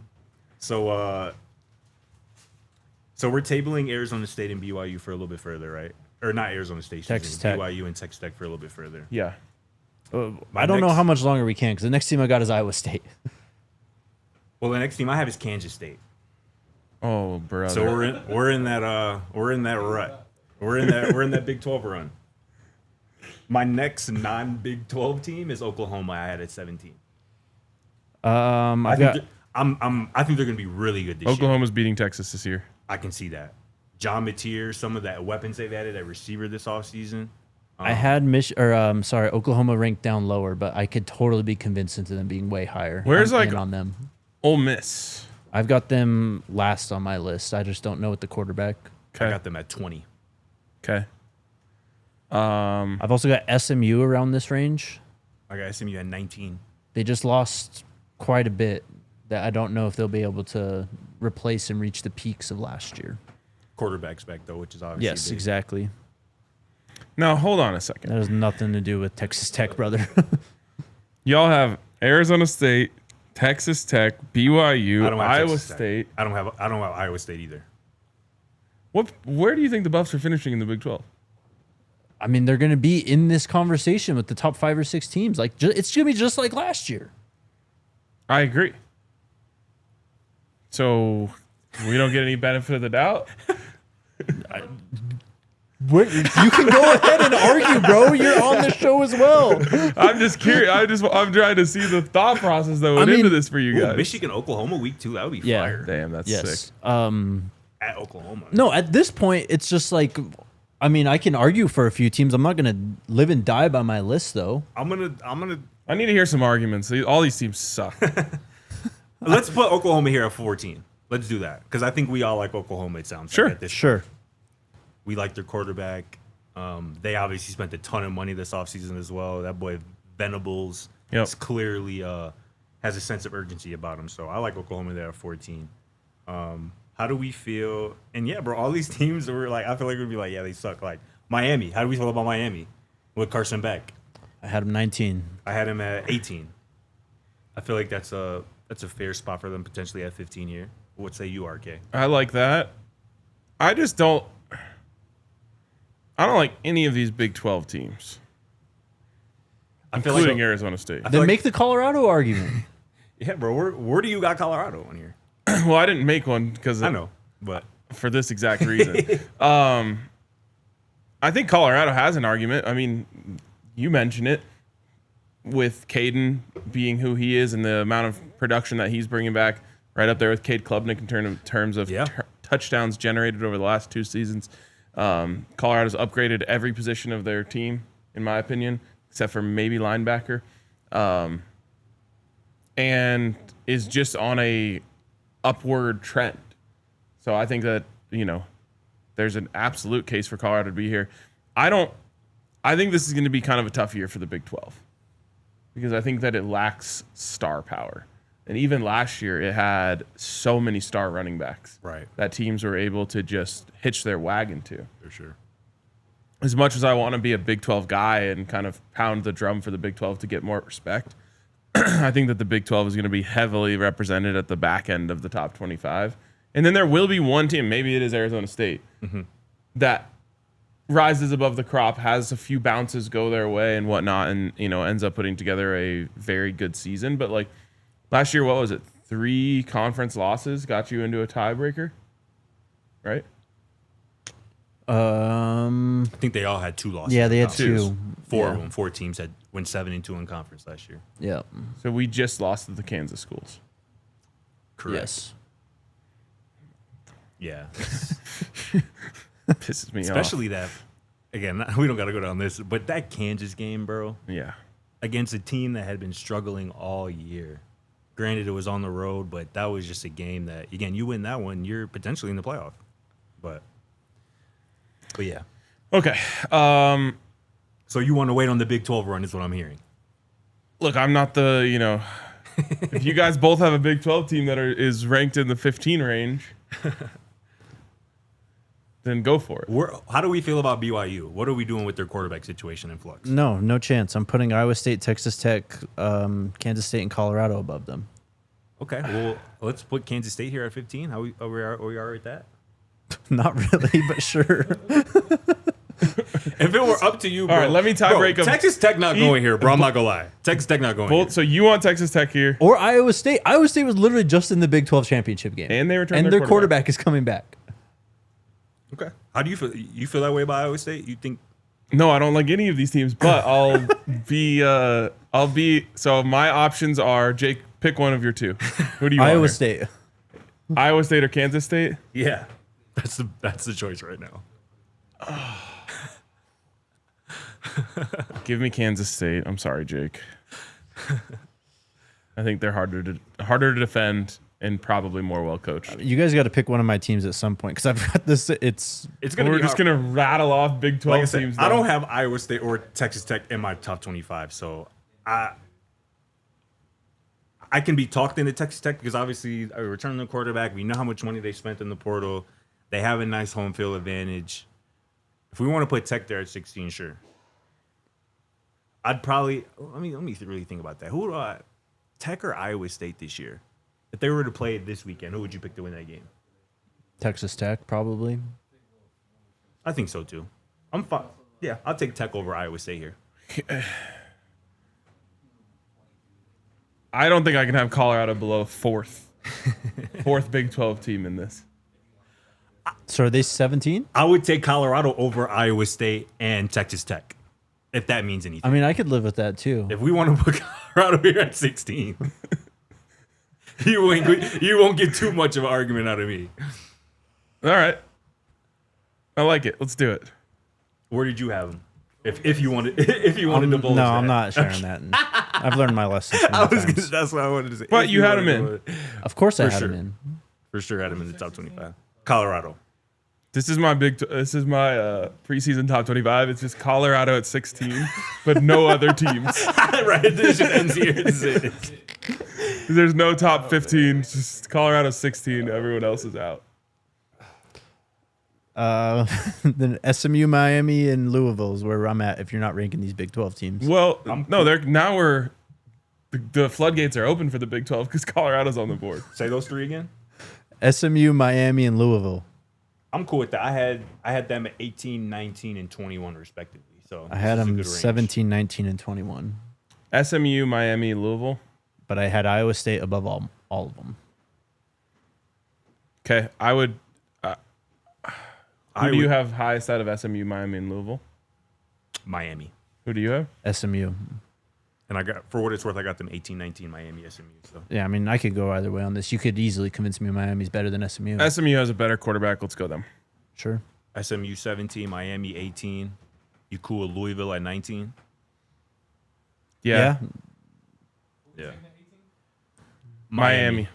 S3: So we're tabling Arizona State and BYU for a little bit further, right? Or not Arizona State,
S2: Texas Tech.
S3: BYU and Texas Tech for a little bit further.
S1: Yeah.
S2: I don't know how much longer we can because the next team I got is Iowa State.
S3: Well, the next team I have is Kansas State.
S1: Oh, brother.
S3: So we're in that rut. We're in that Big 12 run. My next non-Big 12 team is Oklahoma. I had at 17.
S2: I think
S3: they're going to be really good this year.
S1: Oklahoma's beating Texas this year.
S3: I can see that. John Mateer, some of that weapons they've added at receiver this offseason.
S2: I had Oklahoma ranked down lower, but I could totally be convinced into them being way higher.
S1: Where's
S2: I'm in on them?
S1: Ole Miss?
S2: I've got them last on my list. I just don't know what the quarterback.
S3: I got them at 20.
S1: Okay.
S2: I've also got SMU around this range.
S3: I got SMU at 19.
S2: They just lost quite a bit that I don't know if they'll be able to replace and reach the peaks of last year.
S3: Quarterbacks back, though, which is obviously
S2: Yes,
S3: big.
S2: exactly.
S1: Now, hold on a second.
S2: That has nothing to do with Texas Tech, brother.
S1: Y'all have Arizona State, Texas Tech, BYU,
S3: I don't have
S1: Iowa
S3: Texas Tech.
S1: State.
S3: I don't have Iowa State either.
S1: Where do you think the Buffs are finishing in the Big 12?
S2: I mean, they're going to be in this conversation with the top 5 or 6 teams. Like, it's going to be just like last year.
S1: I agree. So we don't get any benefit of the doubt?
S2: You can go ahead and argue, bro. You're on the show as well.
S1: I'm just curious. I'm trying to see the thought process that went into this for you guys.
S3: Michigan, Oklahoma, week 2, that would be
S2: Yeah.
S3: fire.
S1: Damn, that's
S2: Yes.
S1: sick.
S3: At Oklahoma.
S2: No, at this point, it's just like, I mean, I can argue for a few teams. I'm not going to live and die by my list, though.
S3: I'm gonna
S1: I need to hear some arguments. All these teams suck.
S3: let's put Oklahoma here at 14. Let's do that because I think we all like Oklahoma. It sounds
S1: Sure.
S3: like at this
S2: Sure.
S3: point. We like their quarterback. They obviously spent a ton of money this offseason as well. That boy Venables is clearly has a sense of urgency about him. So I like Oklahoma there at 14. How do we feel? And yeah, bro, all these teams were like, I feel like we'd be like, yeah, they suck. Like Miami. How do we feel about Miami with Carson Beck?
S2: I had him 19.
S3: I had him at 18. I feel like that's a fair spot for them potentially at 15 here. What say you, RK?
S1: I like that. I just don't. I don't like any of these Big 12 teams, including Arizona State.
S2: Then make the Colorado argument.
S3: Yeah, bro. Where do you got Colorado on here?
S1: Well, I didn't make one because
S3: I know, but
S1: for this exact reason. I think Colorado has an argument. I mean, you mentioned it with Caden being who he is and the amount of production that he's bringing back, right up there with Cade Klubnik in terms of touchdowns generated over the last 2 seasons. Colorado's upgraded every position of their team, in my opinion, except for maybe linebacker, and is just on a upward trend. So I think that, there's an absolute case for Colorado to be here. I think this is going to be kind of a tough year for the Big 12 because I think that it lacks star power. And even last year, it had so many star running backs that teams were able to just hitch their wagon to.
S3: For sure.
S1: As much as I want to be a Big 12 guy and kind of pound the drum for the Big 12 to get more respect, I think that the Big 12 is going to be heavily represented at the back end of the top 25. And then there will be one team, maybe it is Arizona State, that rises above the crop, has a few bounces go their way and whatnot, and ends up putting together a very good season. But like last year, what was it? 3 conference losses got you into a tiebreaker, right?
S3: I think they all had 2 losses.
S2: Yeah, they had 2.
S3: 4 of them. 4 teams went 7-2 in conference last year.
S2: Yeah.
S1: So we just lost to the Kansas schools.
S3: Correct.
S2: Yes.
S3: Yeah.
S1: Pisses me off.
S3: Especially that, again, we don't got to go down this, but that Kansas game, bro.
S1: Yeah.
S3: Against a team that had been struggling all year. Granted, it was on the road, but that was just a game that, again, you win that one, you're potentially in the playoff. But yeah.
S1: Okay.
S3: So you want to wait on the Big 12 run is what I'm hearing.
S1: Look, I'm not the, if you guys both have a Big 12 team that is ranked in the 15 range, then go for it.
S3: How do we feel about BYU? What are we doing with their quarterback situation in flux?
S2: No chance. I'm putting Iowa State, Texas Tech, Kansas State, and Colorado above them.
S3: Okay, well, let's put Kansas State here at 15. Are we are at that?
S2: Not really, but sure.
S3: If it were up to you, bro.
S1: All right, let me tie break up.
S3: Texas Tech not going here, bro. I'm not going to lie. Texas Tech not going here.
S1: So you want Texas Tech here.
S2: Or Iowa State. Iowa State was literally just in the Big 12 championship game.
S1: And they returned
S2: their quarterback is coming back.
S3: Okay. How do you feel? You feel that way about Iowa State? You think?
S1: No, I don't like any of these teams, but I'll be. So my options are, Jake, pick one of your 2. Who do you want?
S2: Iowa
S1: here?
S2: State.
S1: Iowa State or Kansas State?
S3: Yeah. That's the choice right now.
S1: Give me Kansas State. I'm sorry, Jake. I think they're harder to defend and probably more well coached.
S2: You guys got to pick one of my teams at some point because I've got this. It's
S3: gonna.
S1: We're just gonna rattle off Big 12
S3: like I said,
S1: teams.
S3: I don't have Iowa State or Texas Tech in my top 25, so I can be talked into Texas Tech because obviously a returning the quarterback. We know how much money they spent in the portal. They have a nice home field advantage. If we want to put Tech there at 16, sure. I'd probably let me really think about that. Who do I Tech or Iowa State this year? If they were to play it this weekend, who would you pick to win that game?
S2: Texas Tech, probably.
S3: I think so too. I'm fine. Yeah, I'll take Tech over Iowa State here.
S1: I don't think I can have Colorado below fourth Big 12 team in this.
S2: So are they 17?
S3: I would take Colorado over Iowa State and Texas Tech, if that means anything.
S2: I mean, I could live with that too.
S3: If we want to put Colorado here at 16, you won't get too much of an argument out of me.
S1: All right. I like it. Let's do it.
S3: Where did you have them? If you wanted to divulge
S2: No,
S3: that.
S2: I'm not sharing that. I've learned my lesson.
S3: That's what I wanted to say.
S1: But
S3: If
S1: you had
S3: wanted
S1: them
S3: to
S1: in.
S3: divulge-
S2: Of course I
S3: For
S2: had
S3: sure.
S2: them in.
S3: For sure had them in the top 25. Colorado.
S1: This is my preseason top 25. It's just Colorado at 16, but no other teams.
S3: Right, this just ends here. This is it.
S1: There's no top 15. Just Colorado 16. Everyone else is out.
S2: Then SMU, Miami, and Louisville is where I'm at if you're not ranking these Big 12 teams.
S1: Well, no, the floodgates are open for the Big 12 because Colorado's on the board.
S3: Say those three again.
S2: SMU, Miami, and Louisville.
S3: I'm cool with that. I had them at 18, 19, and 21 respectively. So
S2: I had
S3: this is a
S2: them
S3: good range.
S2: 17, 19, and 21.
S1: SMU, Miami, Louisville.
S2: But I had Iowa State above all of them.
S1: Okay, I would. Who do you have highest out of SMU, Miami, and Louisville?
S3: Miami.
S1: Who do you have?
S2: SMU.
S3: And I got, for what it's worth, I got them 18, 19, Miami, SMU. So
S2: Yeah, I mean, I could go either way on this. You could easily convince me Miami's better than SMU.
S1: SMU has a better quarterback. Let's go them.
S2: Sure.
S3: SMU 17, Miami 18. You cool with Louisville at 19?
S1: Yeah.
S3: Yeah.
S1: Miami.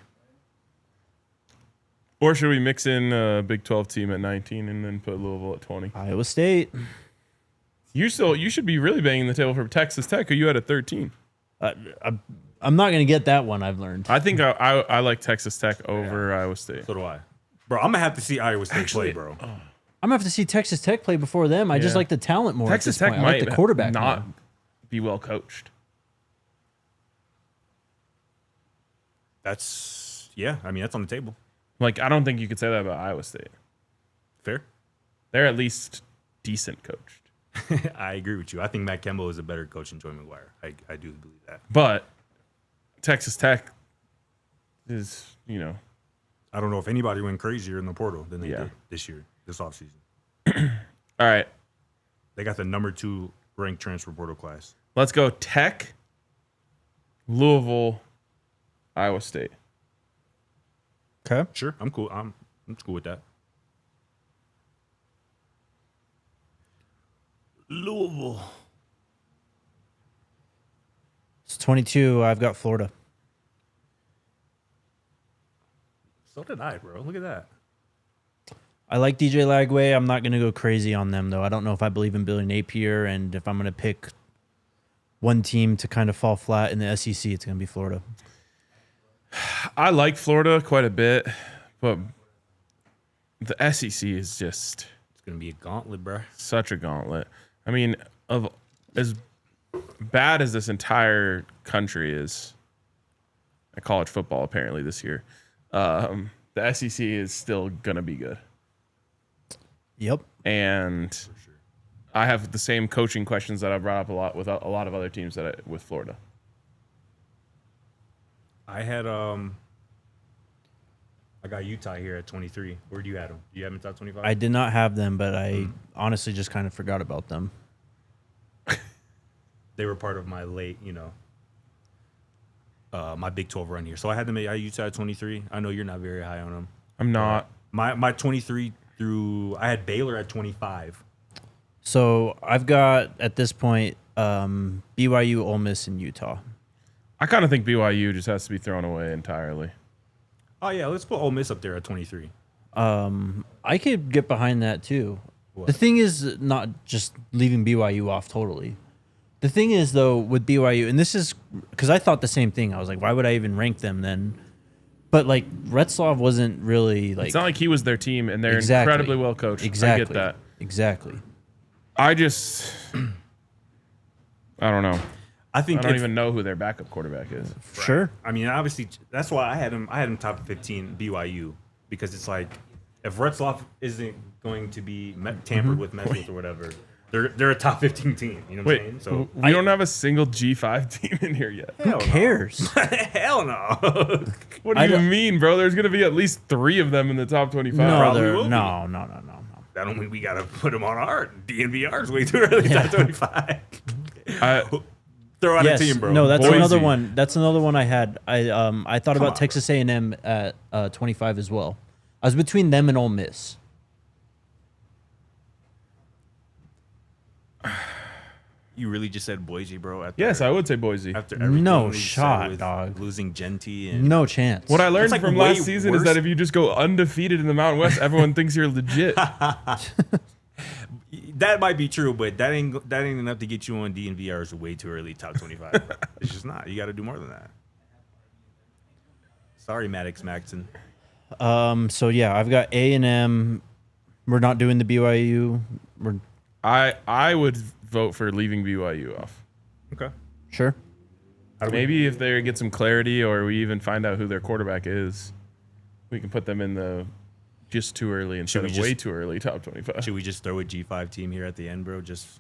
S1: Or should we mix in a Big 12 team at 19 and then put Louisville at 20?
S2: Iowa State.
S1: You should be really banging the table for Texas Tech, who you had at 13.
S2: I'm not going to get that one, I've learned.
S1: I think I like Texas Tech over Iowa State.
S3: So do I. Bro, I'm going to have to see Iowa State play, bro.
S2: I'm going to have to see Texas Tech play before them. I just like the talent more.
S1: Texas
S2: at this
S1: Tech
S2: point. I like
S1: might
S2: the quarterback
S1: not
S2: more.
S1: be well coached.
S3: That's, yeah, I mean, that's on the table.
S1: Like, I don't think you could say that about Iowa State.
S3: Fair.
S1: They're at least decent coached.
S3: I agree with you. I think Matt Campbell is a better coach than Joey McGuire. I do believe that.
S1: But Texas Tech is,
S3: I don't know if anybody went crazier in the portal than they
S1: Yeah.
S3: did this year, this offseason.
S1: All right.
S3: They got the number 2 ranked transfer portal class.
S1: Let's go Tech, Louisville, Iowa State.
S2: Okay.
S3: Sure, I'm cool. I'm cool with that. Louisville.
S2: It's 22. I've got Florida.
S3: So did I, bro. Look at that.
S2: I like DJ Lagway. I'm not going to go crazy on them, though. I don't know if I believe in Billy Napier, and if I'm going to pick one team to kind of fall flat in the SEC, it's going to be Florida.
S1: I like Florida quite a bit, but the SEC is just
S3: It's going to be a gauntlet, bro.
S1: such a gauntlet. I mean, of as bad as this entire country is at college football, apparently this year, the SEC is still gonna be good.
S2: Yep.
S1: And I have the same coaching questions that I brought up a lot with a lot of other teams with Florida.
S3: I had I got Utah here at 23. Where do you have them? Do you have them in top 25?
S2: I did not have them, but I honestly just kind of forgot about them.
S3: They were part of my late, my Big 12 run here. So I had them at Utah at 23. I know you're not very high on them.
S1: I'm not.
S3: My 23 through I had Baylor at 25.
S2: So I've got, at this point, BYU, Ole Miss, and Utah.
S1: I kind of think BYU just has to be thrown away entirely.
S3: Oh yeah, let's put Ole Miss up there at 23.
S2: I could get behind that, too.
S3: What?
S2: The thing is not just leaving BYU off totally. The thing is, though, with BYU, and this is because I thought the same thing. I was like, why would I even rank them then? But, like, Retzlaff wasn't really, like...
S1: It's not like he was their team, and they're
S2: Exactly.
S1: incredibly well coached.
S2: Exactly.
S1: I get that.
S2: Exactly.
S1: I don't know.
S3: I think
S1: I don't even know who their backup quarterback is.
S2: Sure.
S3: I mean, obviously, that's why I had him top 15 BYU, because it's like if Retzlaff isn't going to be tampered with, messed with, or whatever, they're a top 15 team. You know what I'm saying?
S1: Wait,
S3: So
S1: we don't have a single G5 team in here yet.
S2: Who cares?
S3: hell no.
S1: What do you mean, bro? There's going to be at least 3 of them in the top 25.
S2: No,
S3: Probably
S2: there-
S3: will be.
S2: no.
S3: That don't mean we gotta put them on our DNVR's way too early. Top 25. Throw out
S2: Yes.
S3: a team, bro.
S2: No, that's
S1: Boise.
S2: another one. That's another one I had. I thought
S3: Come
S2: about
S3: on,
S2: Texas A&M at 25 as well. I was between them and Ole Miss.
S3: You really just said Boise, bro? After,
S1: Yes, I would say Boise.
S3: After everything
S2: No
S3: we said
S2: shot,
S3: with
S2: dog.
S3: Losing Genty and
S2: No chance.
S1: What I learned
S3: It's like
S1: from
S3: way
S1: last season is
S3: worse.
S1: that if you just go undefeated in the Mountain West, everyone thinks you're legit.
S3: that might be true, but that ain't enough to get you on DNVR's way too early top 25. Bro. It's just not. You got to do more than that. Sorry, Maddox Maxton.
S2: So yeah, I've got A&M We're not doing the BYU.
S1: I would vote for leaving BYU off.
S3: Okay.
S2: Sure.
S1: Maybe if they get some clarity or we even find out who their quarterback is, we can put them in the just too early instead of way too early top 25.
S3: Should we just throw a G5 team here at the end, bro? Just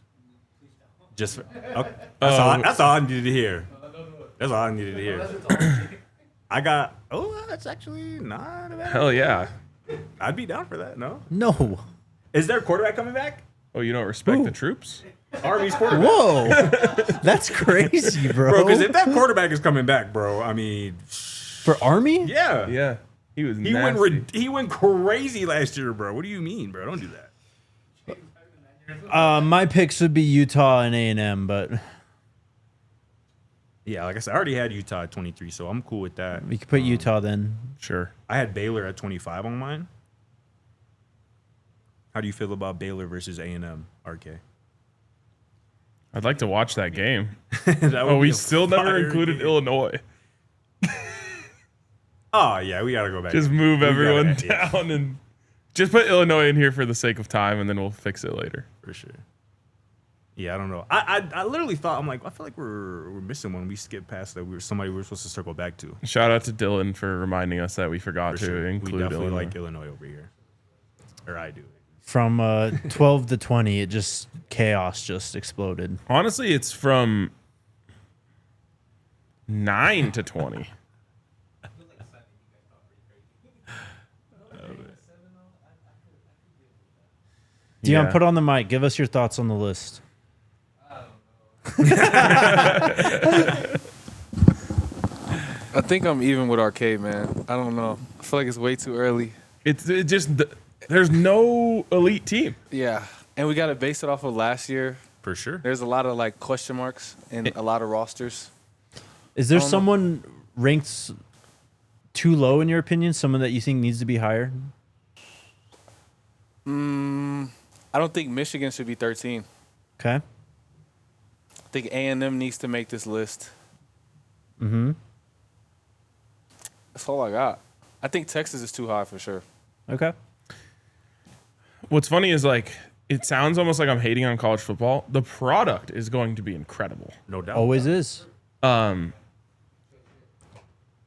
S3: okay. That's all I needed to hear. That's all I needed to hear. That's actually not bad.
S1: Hell yeah.
S3: I'd be down for that, no?
S2: No.
S3: Is there a quarterback coming back?
S1: Oh, you don't respect the troops?
S3: Army's quarterback.
S2: Whoa. That's crazy, bro.
S3: Bro, because if that quarterback is coming back, bro, I mean...
S2: For Army?
S3: Yeah.
S1: Yeah. He was nasty.
S3: He went crazy last year, bro. What do you mean, bro? Don't do that.
S2: My picks would be Utah and A&M, but
S3: Yeah, like I said, I already had Utah at 23, so I'm cool with that.
S2: we could put Utah then.
S1: Sure.
S3: I had Baylor at 25 on mine. How do you feel about Baylor versus A&M, RK?
S1: I'd like to watch that game.
S3: That would
S1: Oh, we
S3: be a
S1: still never
S3: fire
S1: included
S3: game.
S1: Illinois.
S3: Oh, yeah, we got to go back.
S1: Just move everyone
S3: yeah,
S1: down and just put Illinois in here for the sake of time, and then we'll fix it later.
S3: for sure. Yeah, I don't know. I literally thought, I'm like, I feel like we're missing one. We skipped past that. We were supposed to circle back to.
S1: Shout out to Dylan for reminding us that we forgot
S3: For
S1: to
S3: sure. We
S1: include
S3: definitely
S1: Illinois.
S3: like Illinois over here. Or I do.
S2: From 12 to 20, it just chaos just exploded.
S1: Honestly, it's from 9 to 20.
S2: Dion,
S1: Yeah.
S2: put on the mic. Give us your thoughts on the list.
S5: I think I'm even with Arcade, man. I don't know. I feel like it's way too early.
S1: There's no elite team.
S5: Yeah. And we got to base it off of last year.
S3: For sure.
S5: There's a lot of like question marks in a lot of rosters.
S2: Is there
S5: I don't know.
S2: someone ranked too low in your opinion? Someone that you think needs to be higher?
S5: I don't think Michigan should be 13.
S2: Okay.
S5: I think A&M needs to make this list.
S2: Mm-hmm.
S5: That's all I got. I think Texas is too high for sure.
S2: Okay.
S1: What's funny is like it sounds almost like I'm hating on college football. The product is going to be incredible.
S3: No doubt.
S2: Always is.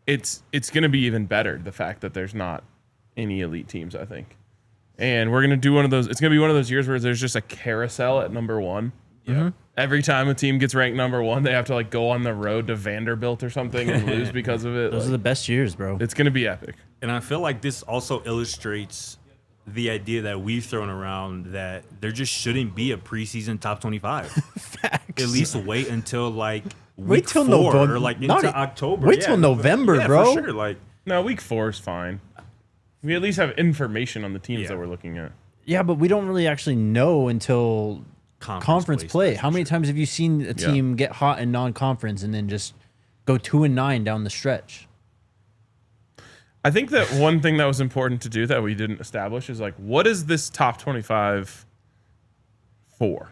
S1: It's going to be even better, the fact that there's not any elite teams, I think. And we're going to do one of those. It's going to be one of those years where there's just a carousel at number one.
S2: Mm-hmm.
S1: Every time a team gets ranked number one, they have to like go on the road to Vanderbilt or something and lose because of it.
S2: Those are the best years, bro.
S1: It's going to be epic.
S3: And I feel like this also illustrates the idea that we've thrown around that there just shouldn't be a preseason top 25.
S2: Facts.
S3: At least wait until like
S2: Wait
S3: week
S2: till
S3: 4
S2: November.
S3: or like
S2: Not
S3: into
S2: e-
S3: October.
S2: wait till November,
S3: yeah,
S2: bro.
S3: For sure. Like
S1: No, week 4 is fine. We at least have information on the teams
S3: Yeah.
S1: that we're looking at.
S2: Yeah, but we don't really actually know until conference play. How many times have you seen a team get hot in non-conference and then just go 2-9 down the stretch?
S1: I think that one thing that was important to do that we didn't establish is like, what is this top 25 for?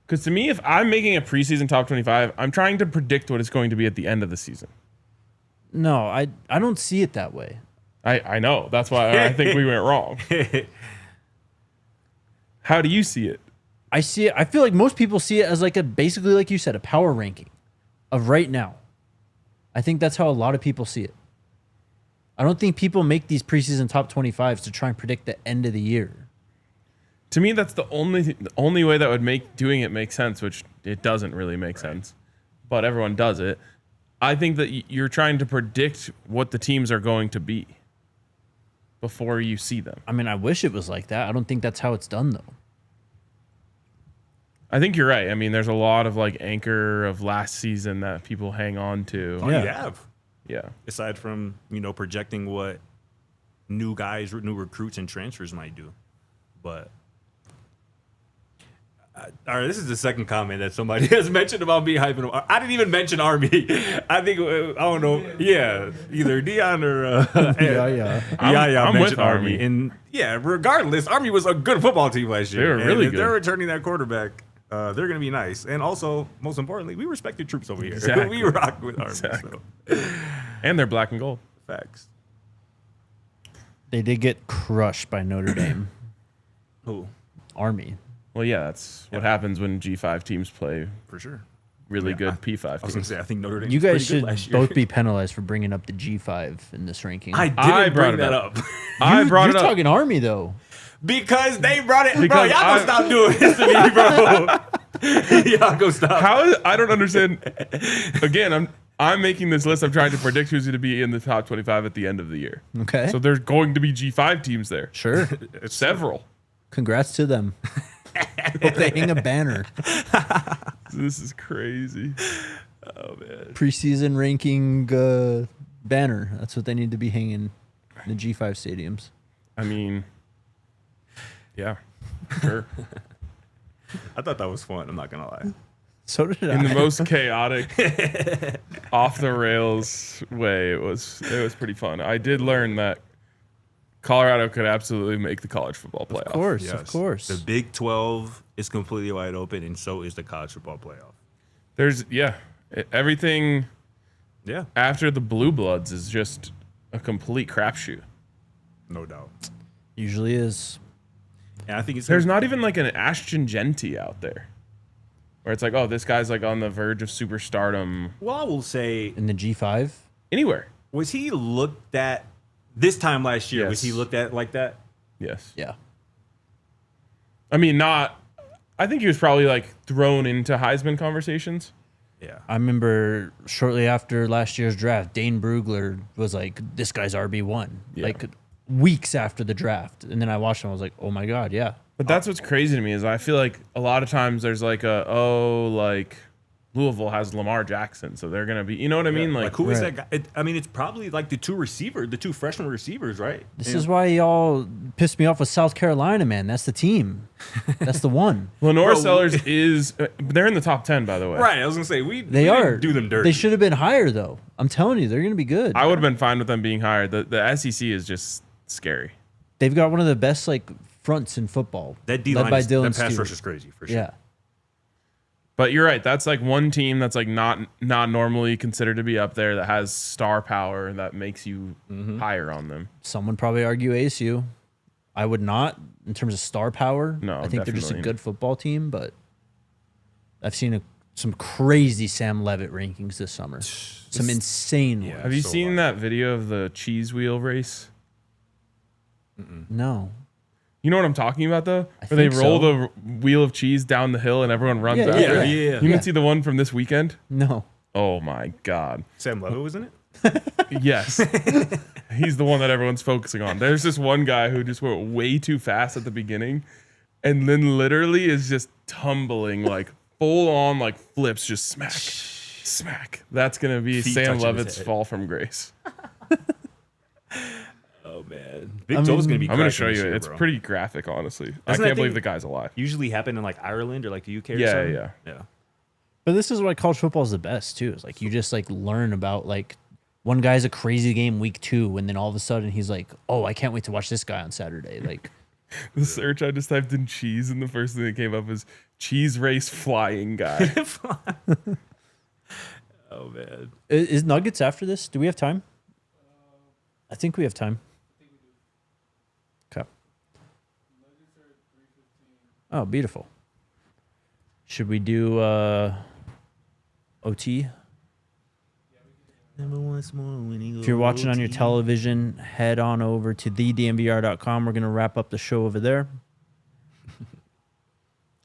S1: Because to me, if I'm making a preseason top 25, I'm trying to predict what it's going to be at the end of the season.
S2: No, I don't see it that way.
S1: I know. That's why I think we went wrong. How do you see it?
S2: I see it. I feel like most people see it as like basically like you said, a power ranking of right now. I think that's how a lot of people see it. I don't think people make these preseason top 25s to try and predict the end of the year.
S1: To me, that's the only way that would make doing it make sense, which it doesn't really make sense, but everyone does it. I think that you're trying to predict what the teams are going to be before you see them.
S2: I mean, I wish it was like that. I don't think that's how it's done though.
S1: I think you're right. I mean, there's a lot of like anchor of last season that people hang on to.
S3: all
S2: Yeah.
S3: you have.
S1: Yeah.
S3: Aside from, projecting what new guys, new recruits and transfers might do. But all right, this is the second comment that somebody has mentioned about me hyping. I didn't even mention Army. I think I don't know. Yeah, either Dion or
S2: Yeah.
S1: I'm
S3: mentioned
S1: with Army.
S3: And yeah, regardless, Army was a good football team last year.
S1: They were really
S3: and if
S1: good.
S3: they're returning that quarterback, they're going to be nice. And also, most importantly, we respect the troops over here.
S1: Exactly.
S3: We rock with Army.
S1: Exactly.
S3: So.
S1: And they're black and gold.
S3: Facts.
S2: They did get crushed by Notre Dame.
S3: Who?
S2: Army.
S1: Well, yeah, that's what happens when G5 teams play
S3: For sure.
S1: really good P5
S3: I was going to
S1: teams.
S3: say, I think Notre Dame.
S2: You guys
S3: pretty
S2: should
S3: good last year.
S2: both be penalized for bringing up the G5 in this ranking.
S3: I didn't
S1: I brought
S3: bring
S1: it
S3: that
S1: up.
S3: up.
S1: I brought
S2: You're
S1: it up.
S2: talking Army, though.
S3: because they brought it. Bro,
S1: Because
S3: y'all gonna stop doing this to me, bro. Y'all go stop.
S1: I don't understand. Again, I'm making this list. I'm trying to predict who's going to be in the top 25 at the end of the year.
S2: Okay.
S1: So there's going to be G5 teams there.
S2: Sure.
S1: Several.
S2: Congrats to them. Hope they hang a banner.
S1: This is crazy.
S3: Oh man.
S2: Preseason ranking banner. That's what they need to be hanging in the G5 stadiums.
S1: I mean, yeah, sure.
S3: I thought that was fun. I'm not gonna lie.
S2: So did
S1: In
S2: I.
S1: the most chaotic, off the rails way, it was pretty fun. I did learn that Colorado could absolutely make the college football playoff.
S2: Of course,
S3: Yes.
S2: of course.
S3: The Big 12 is completely wide open, and so is the college football playoff.
S1: There's everything
S3: Yeah,
S1: after the Blue Bloods is just a complete crapshoot.
S3: no doubt.
S2: Usually is.
S3: And I think it's
S1: There's not even like an Ashton Genty out there, where it's like, oh, this guy's like on the verge of superstardom
S3: Well, I will say,
S2: In the G5?
S1: anywhere.
S3: was he looked at this time last year? Was
S1: Yes.
S3: he looked at like that?
S1: Yes.
S2: Yeah.
S1: I mean, not. I think he was probably like thrown into Heisman conversations.
S3: Yeah.
S2: I remember shortly after last year's draft, Dane Brugler was like, this guy's RB1.
S1: Yeah.
S2: Like weeks after the draft. And then I watched him. I was like, oh my God, yeah.
S1: But that's what's crazy to me is I feel like a lot of times there's like like Louisville has Lamar Jackson, so they're gonna be, you know what I mean?
S3: Like who is
S2: Right.
S3: that guy? I mean, it's probably like the two freshman receivers, right?
S2: This is why y'all pissed me off with South Carolina, man. That's the team. That's the one.
S1: Lenore
S3: Bro,
S1: Sellers is they're in the top 10, by the way.
S3: Right. I was gonna say we
S2: They
S3: didn't
S2: are.
S3: do them dirty.
S2: They should have been higher, though. I'm telling you, they're going to be good.
S1: I would have been fine with them being higher. The SEC is just scary.
S2: They've got one of the best like fronts in football.
S3: That D
S2: led
S3: line,
S2: by
S3: that
S2: Dylan
S3: pass
S2: Stewart.
S3: rush is crazy for sure.
S2: Yeah.
S1: But you're right. That's like one team that's like not normally considered to be up there that has star power that makes you higher on them.
S2: Some would probably argue ASU. I would not in terms of star power.
S1: No,
S2: I think they're just a
S1: definitely.
S2: good football team, but I've seen some crazy Sam Levitt rankings this summer. Some insane ones.
S1: Have you
S3: so
S1: seen
S3: wild.
S1: that video of the cheese wheel race?
S2: No.
S1: You know what I'm talking about though?
S2: I
S1: Where they
S2: think
S1: roll
S2: so.
S1: the wheel of cheese down the hill and everyone runs
S2: Yeah,
S1: after
S2: yeah,
S1: it.
S3: yeah.
S1: You
S2: Yeah.
S1: can see the one from this weekend.
S2: No.
S1: Oh my god.
S3: Sam Levitt was in it.
S1: Yes. He's the one that everyone's focusing on. There's this one guy who just went way too fast at the beginning and then literally is just tumbling like full on like flips, just smack. That's going to be
S3: Feet
S1: Sam
S3: touching his
S1: Levitt's
S3: head.
S1: fall from grace.
S3: Oh man, Big 12 is gonna be.
S1: I'm going to
S3: cracking
S1: show
S3: this
S1: you.
S3: year,
S1: It's
S3: bro.
S1: pretty graphic, honestly. I
S3: Doesn't that
S1: can't believe
S3: thing-
S1: the guy's alive.
S3: Usually happen in like Ireland or like the UK. Or
S1: Yeah,
S3: something.
S1: yeah.
S3: yeah.
S2: But this is why college football is the best too. It's like you just like learn about like one guy's a crazy game week 2, and then all of a sudden he's like, oh, I can't wait to watch this guy on Saturday. Like
S1: The search I just typed in cheese and the first thing that came up is cheese race flying guy.
S3: Oh man.
S2: is Nuggets after this? Do we have time? I think we have time. Okay. Oh, beautiful. Should we do OT? If you're watching on your television, head on over to thednvr.com. We're going to wrap up the show over there.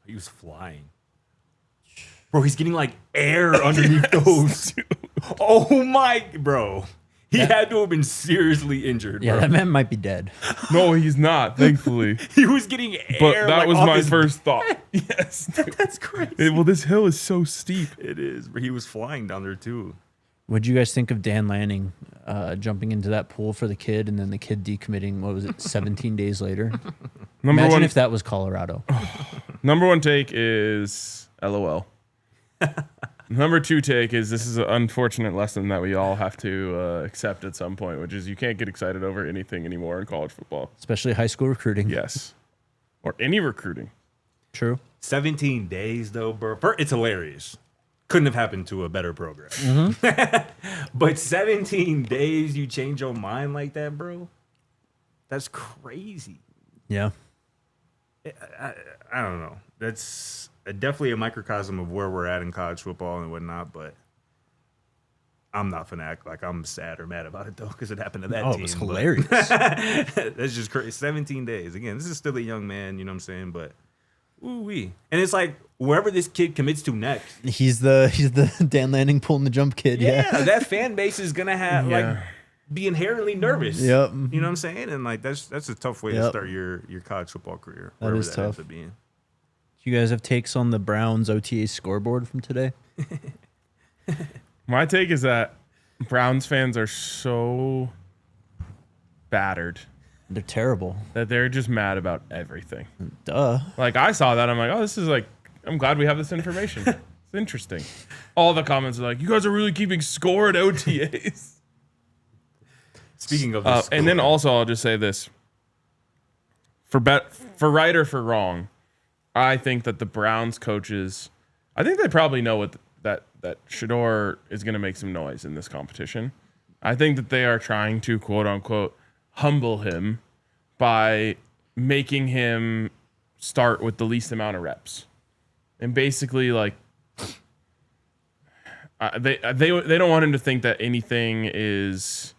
S3: He was flying. Bro, he's getting like air underneath those. Oh my, bro. He had to have been seriously injured,
S2: Yeah,
S3: bro.
S2: that man might be dead.
S1: No, he's not, thankfully.
S3: He was getting air.
S1: But that
S3: like,
S1: was
S3: off
S1: my
S3: his-
S1: first thought. Yes.
S3: That's crazy.
S1: Well, this hill is so steep.
S3: It is. But he was flying down there too.
S2: What'd you guys think of Dan Lanning jumping into that pool for the kid and then the kid decommitting, what was it, 17 days later? Imagine if that was Colorado.
S1: Number one take is LOL. Number two take is this is an unfortunate lesson that we all have to accept at some point, which is you can't get excited over anything anymore in college football.
S2: Especially high school recruiting.
S1: Yes. Or any recruiting.
S2: True.
S3: 17 days though, bro. It's hilarious. Couldn't have happened to a better program. But 17 days you change your mind like that, bro? That's crazy.
S2: Yeah.
S3: I don't know. That's definitely a microcosm of where we're at in college football and whatnot, but I'm not finna act like I'm sad or mad about it, though, because it happened to that team.
S2: Oh, it was hilarious.
S3: That's just crazy. 17 days. Again, this is still a young man, you know what I'm saying? But, ooh-wee. And it's like, wherever this kid commits to next.
S2: He's the Dan Lanning pulling the jump kid. Yeah.
S3: That fan base is going to have, be inherently nervous.
S2: Yep.
S3: You know what I'm saying? And, like, that's a tough way to start your college football career.
S2: That is tough.
S3: Ends up being.
S2: Do you guys have takes on the Browns OTA scoreboard from today?
S1: My take is that Browns fans are so battered
S2: They're terrible.
S1: that they're just mad about everything.
S2: Duh.
S1: Like, I saw that. I'm like, oh, this is like, I'm glad we have this information. It's interesting. All the comments are like, you guys are really keeping score at OTAs.
S3: Speaking of this,
S1: and then also, I'll just say this. For right or for wrong, I think that the Browns coaches, I think they probably know what that Shedeur is going to make some noise in this competition. I think that they are trying to, quote unquote, humble him by making him start with the least amount of reps. And basically, like, they don't want him to think that anything is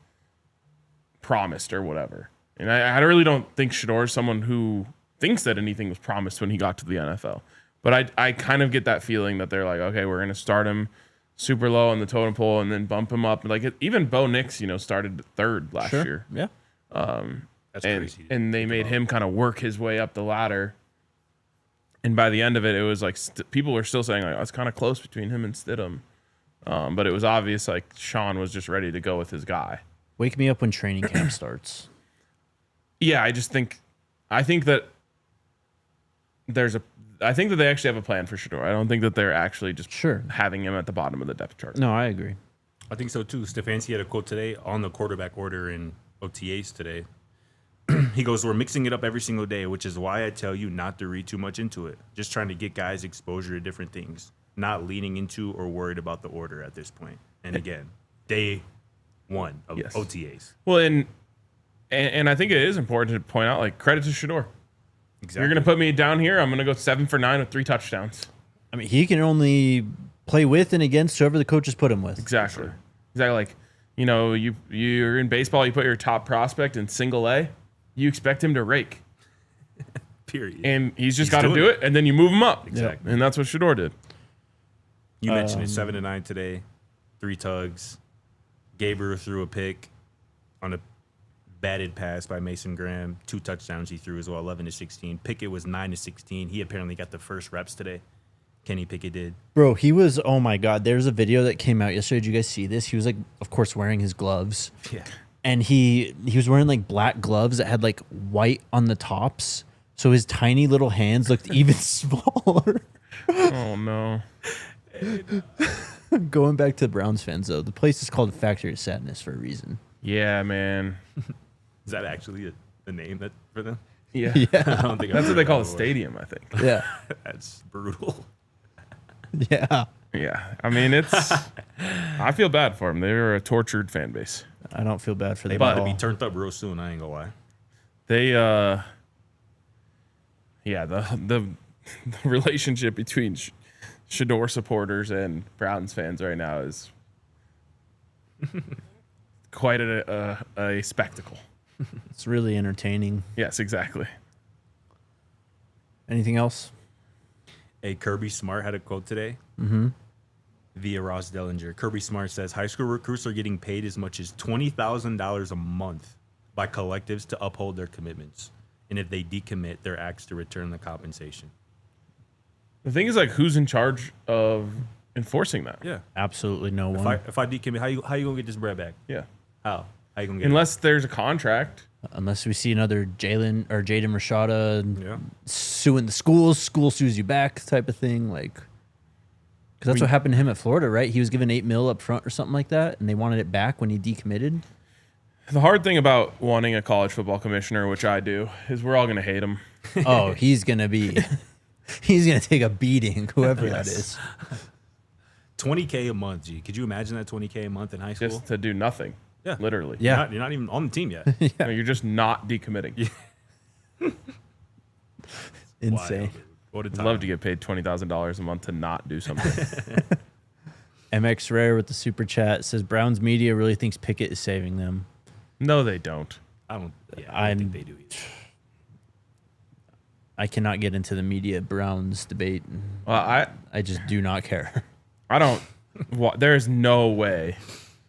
S1: promised or whatever. And I really don't think Shedeur is someone who thinks that anything was promised when he got to the NFL. But I kind of get that feeling that they're like, okay, we're going to start him super low on the totem pole and then bump him up. Like, even Bo Nix, started third last year.
S2: Yeah.
S3: that's crazy.
S1: And they made him kind of work his way up the ladder. And by the end of it, it was like people were still saying, like, oh, it's kind of close between him and Stidham. But it was obvious, like, Sean was just ready to go with his guy.
S2: Wake me up when training camp starts.
S1: Yeah, I think that I think that they actually have a plan for Shedeur. I don't think that they're actually just having him at the bottom of the depth chart.
S2: No, I agree.
S3: I think so too. Stefanski had a quote today on the quarterback order in OTAs today. He goes, "We're mixing it up every single day, which is why I tell you not to read too much into it. Just trying to get guys exposure to different things, not leaning into or worried about the order at this point." And again, day one of OTAs.
S1: Well, and I think it is important to point out, like, credit to Shedeur.
S3: Exactly.
S1: You're going to put me down here, I'm going to go 7 for 9 with 3 touchdowns.
S2: I mean, he can only play with and against whoever the coaches put him with.
S1: Exactly. Exactly. Like, you're in baseball, you put your top prospect in single A, you expect him to rake.
S3: Period.
S1: And he's got to do it, and then you move him up.
S3: Exactly.
S1: And that's what Shedeur did.
S3: You mentioned it, 7 to 9 today, 3 tugs. Gabriel threw a pick on a batted pass by Mason Graham. 2 touchdowns he threw as well, 11 to 16. Pickett was 9 to 16. He apparently got the first reps today. Kenny Pickett did.
S2: Bro, he was, oh my God, there's a video that came out yesterday. Did you guys see this? He was, like, of course, wearing his gloves.
S3: Yeah.
S2: And he was wearing, like, black gloves that had, like, white on the tops. So his tiny little hands looked even smaller.
S1: Oh, no.
S2: Going back to Browns fans, though, the place is called Factory of Sadness for a reason.
S1: Yeah, man.
S3: Is that actually the name for them?
S1: Yeah.
S3: I don't think
S1: That's what they call a stadium, I think.
S2: Yeah.
S3: That's brutal.
S2: Yeah.
S1: Yeah. I mean, I feel bad for them. They were a tortured fan base.
S2: I don't feel bad for
S3: They
S2: them
S3: about
S2: at
S3: to
S2: all.
S3: be turned up real soon. I ain't gonna lie.
S1: They, the relationship between Shedeur supporters and Browns fans right now is quite a spectacle.
S2: It's really entertaining.
S1: Yes, exactly.
S2: Anything else?
S3: Hey, Kirby Smart had a quote today via Ross Dellinger. Kirby Smart says high school recruits are getting paid as much as $20,000 a month by collectives to uphold their commitments. And if they decommit, they're asked to return the compensation.
S1: The thing is, like, who's in charge of enforcing that?
S3: Yeah.
S2: Absolutely no one.
S3: If I decommit, how you gonna get this bread back?
S1: Yeah.
S3: How you gonna get
S1: Unless there's a contract.
S2: Unless we see another Jaden Rashada
S3: Yeah.
S2: suing the schools, school sues you back type of thing. Like, because that's what happened to him at Florida, right? He was given $8 million up front or something like that, and they wanted it back when he decommitted.
S1: The hard thing about wanting a college football commissioner, which I do, is we're all going to hate him.
S2: Oh, he's gonna take a beating, whoever that is.
S3: $20K a month, G. Could you imagine that $20K a month in high school?
S1: Just to do nothing.
S3: Yeah.
S1: Literally.
S2: Yeah.
S3: You're not even on the team yet.
S1: No, you're just not decommitting.
S2: Insane.
S3: Wild, dude. What a
S1: I'd
S3: time.
S1: love to get paid $20,000 a month to not do something.
S2: MX Rare with the super chat says Browns media really thinks Pickett is saving them.
S1: No, they don't.
S3: I don't think they do either.
S2: I cannot get into the media Browns debate.
S1: Well,
S2: I just do not care.
S1: I don't. There's no way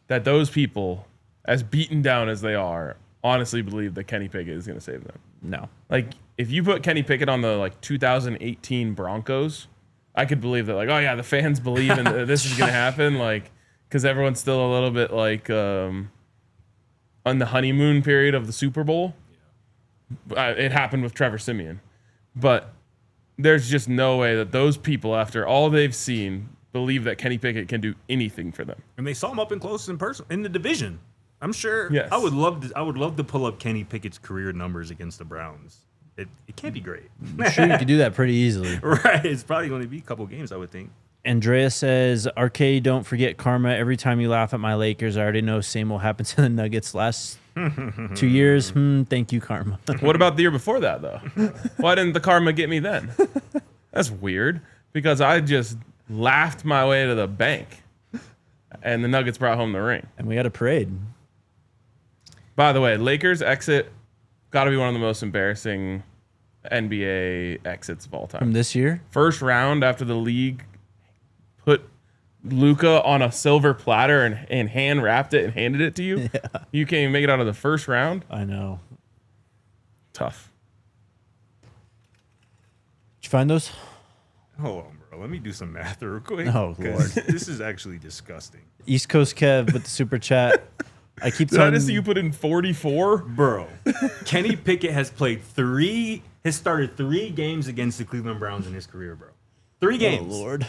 S1: that those people, as beaten down as they are, honestly believe that Kenny Pickett is going to save them.
S2: No.
S1: Like, if you put Kenny Pickett on the 2018 Broncos, I could believe that. Like, oh yeah, the fans believe in this is going to happen. Like, because everyone's still a little bit like on the honeymoon period of the Super Bowl. It happened with Trevor Siemian, but there's just no way that those people, after all they've seen, believe that Kenny Pickett can do anything for them.
S3: And they saw him up and close in person in the division. I'm sure.
S1: Yes.
S3: I would love to pull up Kenny Pickett's career numbers against the Browns. It can't be great.
S2: I'm sure you could do that pretty easily.
S3: Right. It's probably going to be a couple games, I would think.
S2: Andrea says, RK, don't forget karma. Every time you laugh at my Lakers, I already know same will happen to the Nuggets last 2 years. Thank you, karma.
S1: What about the year before that, though? Why didn't the karma get me then? That's weird, because I just laughed my way to the bank, and the Nuggets brought home the ring.
S2: And we had a parade.
S1: By the way, Lakers exit got to be one of the most embarrassing NBA exits of all
S2: From
S1: time.
S2: this year?
S1: First round after the league put Luka on a silver platter and hand wrapped it and handed it to you. Yeah. You can't even make it out of the first round.
S2: I know.
S1: Tough.
S2: Did you find those?
S3: Hold on, bro. Let me do some math real quick.
S2: Oh,
S3: 'cause
S2: Lord.
S3: This is actually disgusting.
S2: East Coast Kev with the super chat. I keep
S1: Did I
S2: telling
S1: just see you put in 44?
S3: Bro, Kenny Pickett has started 3 games against the Cleveland Browns in his career, bro. 3 games.
S2: Oh, Lord.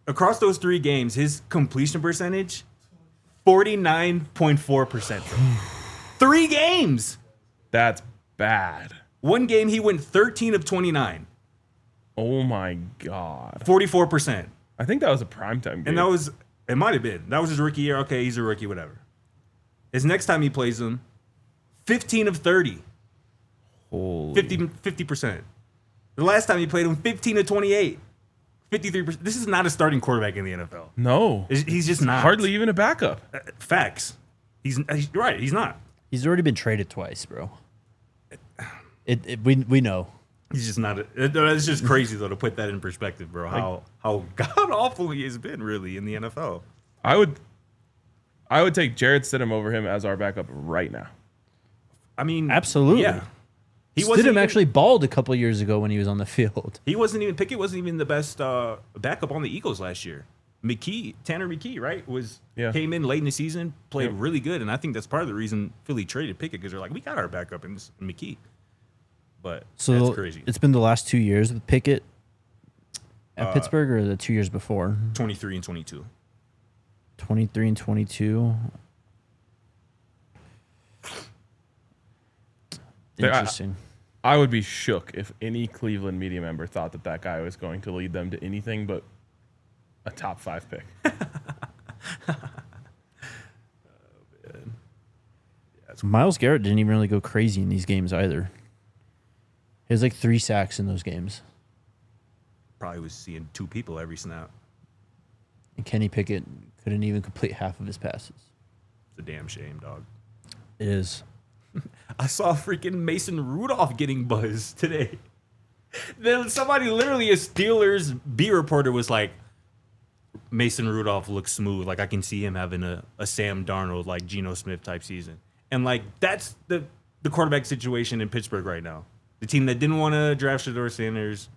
S3: Across those 3 games, his completion percentage, 49.4%. 3 games.
S1: That's bad.
S3: One game, he went 13 of 29,
S1: Oh my God.
S3: 44%.
S1: I think that was a primetime game.
S3: And it might have been. That was his rookie year. Okay, he's a rookie, whatever. His next time he plays him, 15 of 30,
S1: Holy.
S3: 50%. The last time he played him, 15 of 28, 53%. This is not a starting quarterback in the NFL.
S1: No.
S3: He's just not.
S1: Hardly even a backup.
S3: Facts. He's right. He's not.
S2: He's already been traded twice, bro. We know.
S3: He's just not. It's just crazy though to put that in perspective, bro. How god awful he has been, really, in the NFL.
S1: I would take Jarrett Stidham over him as our backup right now.
S3: I mean,
S2: Absolutely.
S3: Yeah.
S2: Stidham actually balled a couple years ago when he was on the field.
S3: Pickett wasn't even the best backup on the Eagles last year. Tanner McKee, right, came in late in the season, played really good, and I think that's part of the reason Philly traded Pickett, because they're like, we got our backup in McKee. But that's crazy.
S2: It's been the last 2 years with Pickett at Pittsburgh, or the 2 years before?
S3: 23 and 22.
S2: 23 and 22. Interesting.
S1: I would be shook if any Cleveland media member thought that guy was going to lead them to anything but a top 5 pick.
S2: Myles Garrett didn't even really go crazy in these games either. He has like 3 sacks in those games.
S3: Probably was seeing 2 people every snap.
S2: And Kenny Pickett couldn't even complete half of his passes.
S3: It's a damn shame, dog.
S2: It is.
S3: I saw freaking Mason Rudolph getting buzzed today. Then somebody, literally a Steelers beat reporter, was like, Mason Rudolph looks smooth. Like, I can see him having a Sam Darnold, like Geno Smith type season. And like, that's the quarterback situation in Pittsburgh right now. The team that didn't want to draft Shedeur Sanders,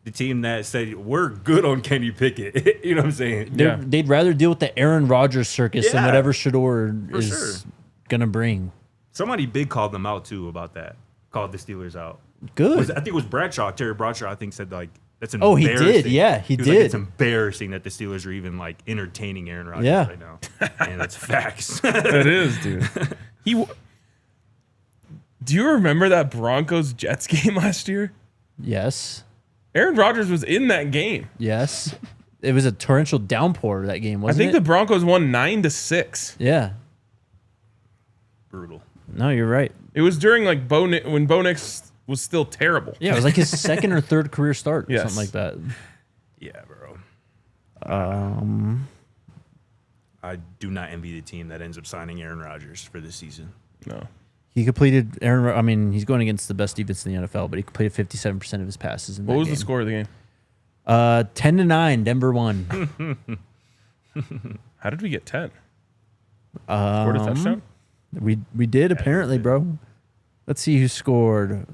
S3: the team that said, we're good on Kenny Pickett. You know what I'm saying?
S2: They'd rather deal with the Aaron Rodgers circus than whatever Shedeur is
S3: sure.
S2: going to bring.
S3: Somebody big called them out, too, about that. Called the Steelers out.
S2: Good.
S3: I think it was Bradshaw. Terry Bradshaw, I think, said, like, that's
S2: Oh,
S3: embarrassing.
S2: he did. Yeah, he
S3: was
S2: did.
S3: Like, it's embarrassing that the Steelers are even, like, entertaining Aaron Rodgers right now. And that's facts.
S1: It is, dude. Do you remember that Broncos-Jets game last year?
S2: Yes.
S1: Aaron Rodgers was in that game.
S2: Yes. It was a torrential downpour, that game, wasn't it?
S1: I think the Broncos won 9-6.
S2: Yeah.
S3: Brutal.
S2: No, you're right.
S1: It was during like when Bo Nix was still terrible.
S2: Yeah, it was like his second or third career start, or
S1: Yes.
S2: something like that.
S3: Yeah, bro.
S2: Um,
S3: I do not envy the team that ends up signing Aaron Rodgers for this season.
S1: No.
S2: He completed he's going against the best defense in the NFL, but he completed 57% of his passes in that
S1: What was
S2: game.
S1: the score of the game?
S2: 10-9, Denver won.
S1: How did we get 10? Scored a touchdown?
S2: We did apparently, bro. Let's see who scored.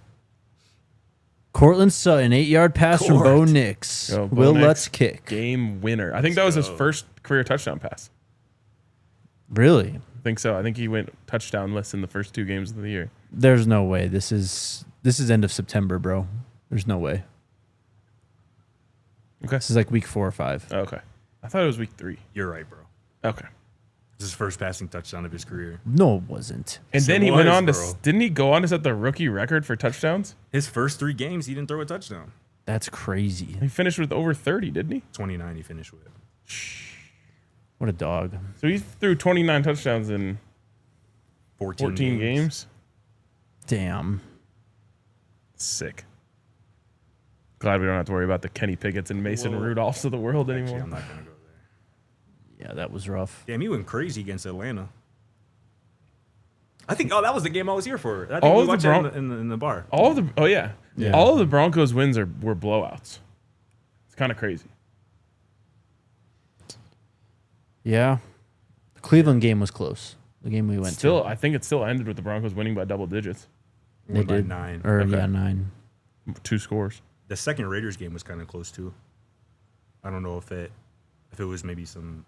S2: Cortland Sutton, 8-yard pass from Bo Nix.
S1: Go, Bo
S2: Will
S1: Nix.
S2: Lutz kick.
S1: Game winner. I think that was his first career touchdown pass.
S2: Really?
S1: I think so. I think he went touchdownless in the first 2 games of the year.
S2: There's no way. This is end of September, bro. There's no way.
S1: Okay.
S2: This is like week 4 or 5.
S1: Oh, okay. I thought it was week 3.
S3: You're right, bro.
S1: Okay.
S3: This is his first passing touchdown of his career.
S2: No, it wasn't.
S1: And
S3: Yes,
S1: then
S3: it
S1: he went
S3: was,
S1: on to
S3: bro.
S1: didn't he go on to set the rookie record for touchdowns?
S3: His first 3 games, he didn't throw a touchdown.
S2: That's crazy.
S1: He finished with over 30, didn't he?
S3: 29 he finished with.
S2: What a dog.
S1: So he threw 29 touchdowns in 14 games.
S2: Damn.
S1: Sick. Glad we don't have to worry about the Kenny Pickett's and Mason Rudolphs of the world
S3: Actually,
S1: anymore.
S3: I'm not going to go there.
S2: Yeah, that was rough.
S3: Damn, he went crazy against Atlanta. I think, that was the game I was here for. I think
S1: All
S3: we
S1: of the
S3: watched that in the bar.
S1: All of the
S2: Yeah.
S1: all of the Broncos wins were blowouts. It's kind of crazy.
S2: Yeah. The Cleveland game was close. The game we went
S1: Still,
S2: to.
S1: I think it still ended with the Broncos winning by double digits.
S2: They
S3: Won by
S2: did.
S3: 9.
S2: Or,
S1: Okay.
S2: yeah, 9.
S1: 2 scores.
S3: The second Raiders game was kind of close too. I don't know if it was maybe some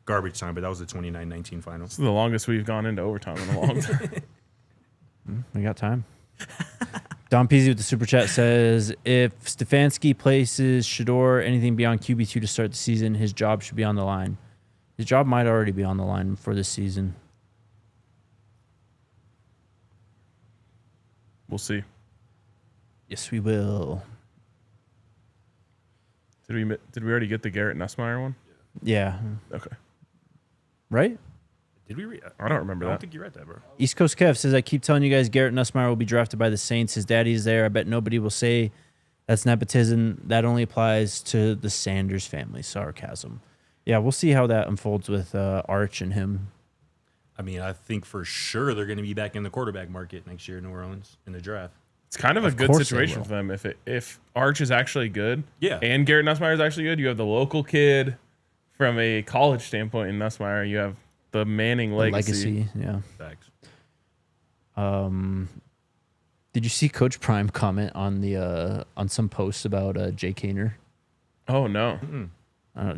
S3: garbage time, but that was the 29-19 final.
S1: This is the longest we've gone into overtime in a long time.
S2: We got time. Don Peasy with the super chat says, if Stefanski places Shedeur anything beyond QB2 to start the season, his job should be on the line. His job might already be on the line for this season.
S1: We'll see.
S2: Yes, we will.
S1: Did we already get the Garrett Nussmeier one?
S2: Yeah.
S1: Okay.
S2: Right?
S3: Did we read?
S1: I don't remember
S3: I don't
S1: that.
S3: think you read that, bro.
S2: East Coast Kev says, I keep telling you guys Garrett Nussmeier will be drafted by the Saints. His daddy is there. I bet nobody will say that's nepotism. That only applies to the Sanders family. Sarcasm. Yeah, we'll see how that unfolds with Arch and him.
S3: I mean, I think for sure they're going to be back in the quarterback market next year in New Orleans in the draft.
S1: It's kind of a good
S2: course they
S1: situation
S2: will.
S1: for them if Arch is actually good.
S3: Yeah.
S1: And Garrett Nussmeier is actually good. You have the local kid from a college standpoint in Nussmeier. You have the Manning legacy.
S2: Yeah.
S3: Facts.
S2: Did you see Coach Prime comment on the on some posts about Jay Kaner?
S1: Oh no.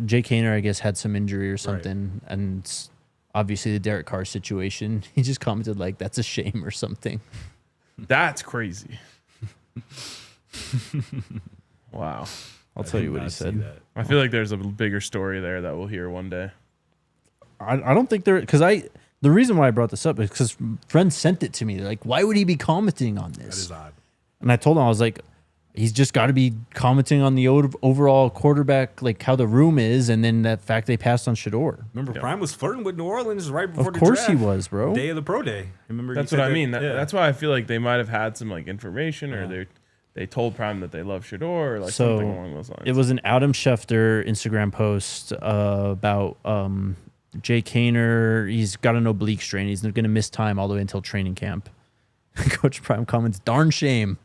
S2: Jay Kaner, I guess, had some injury or something, and obviously the Derek Carr situation. He just commented like, "That's a shame" or something.
S1: That's crazy. Wow.
S2: I'll tell you what he said.
S1: I feel like there's a bigger story there that we'll hear one day.
S2: I don't think there, because the reason why I brought this up is because friends sent it to me. They're like, why would he be commenting on
S3: That
S2: this?
S3: is odd.
S2: And I told him, I was like, he's just got to be commenting on the overall quarterback, like how the room is, and then that fact they passed on Shedeur.
S3: Remember, Prime was flirting with New Orleans right before
S2: Of
S3: the
S2: course
S3: draft.
S2: he was, bro.
S3: Day of the pro day. Remember,
S1: That's
S3: he
S1: what
S3: said
S1: I mean.
S3: yeah.
S1: That's why I feel like they might have had some like information, or they told Prime that they love Shedeur, or like
S2: So,
S1: something along those lines.
S2: It was an Adam Schefter Instagram post about Jay Kaner. He's got an oblique strain. He's going to miss time all the way until training camp. Coach Prime comments, darn shame.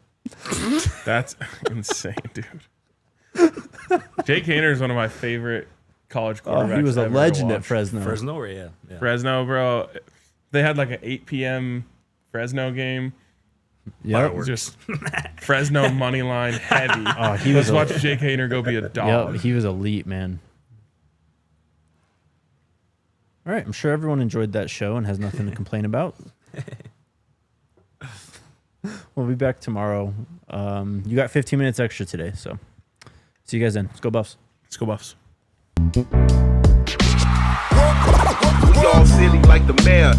S1: That's insane, dude. Jay Kaner is one of my favorite college quarterbacks.
S2: He was a
S1: ever to
S2: legend at
S1: watch.
S2: Fresno.
S3: Fresno, or yeah.
S1: Fresno, bro. They had like an 8 p.m. Fresno game.
S2: Yep.
S1: Just Fresno money line heavy.
S2: Oh, he was
S1: Let's watch Jay Kaner go be a dog.
S2: Yep, he was elite, man. All right, I'm sure everyone enjoyed that show and has nothing to complain about. We'll be back tomorrow. You got 15 minutes extra today, so see you guys then. Let's go Buffs.
S1: Let's go Buffs.
S6: We all silly like the mayor.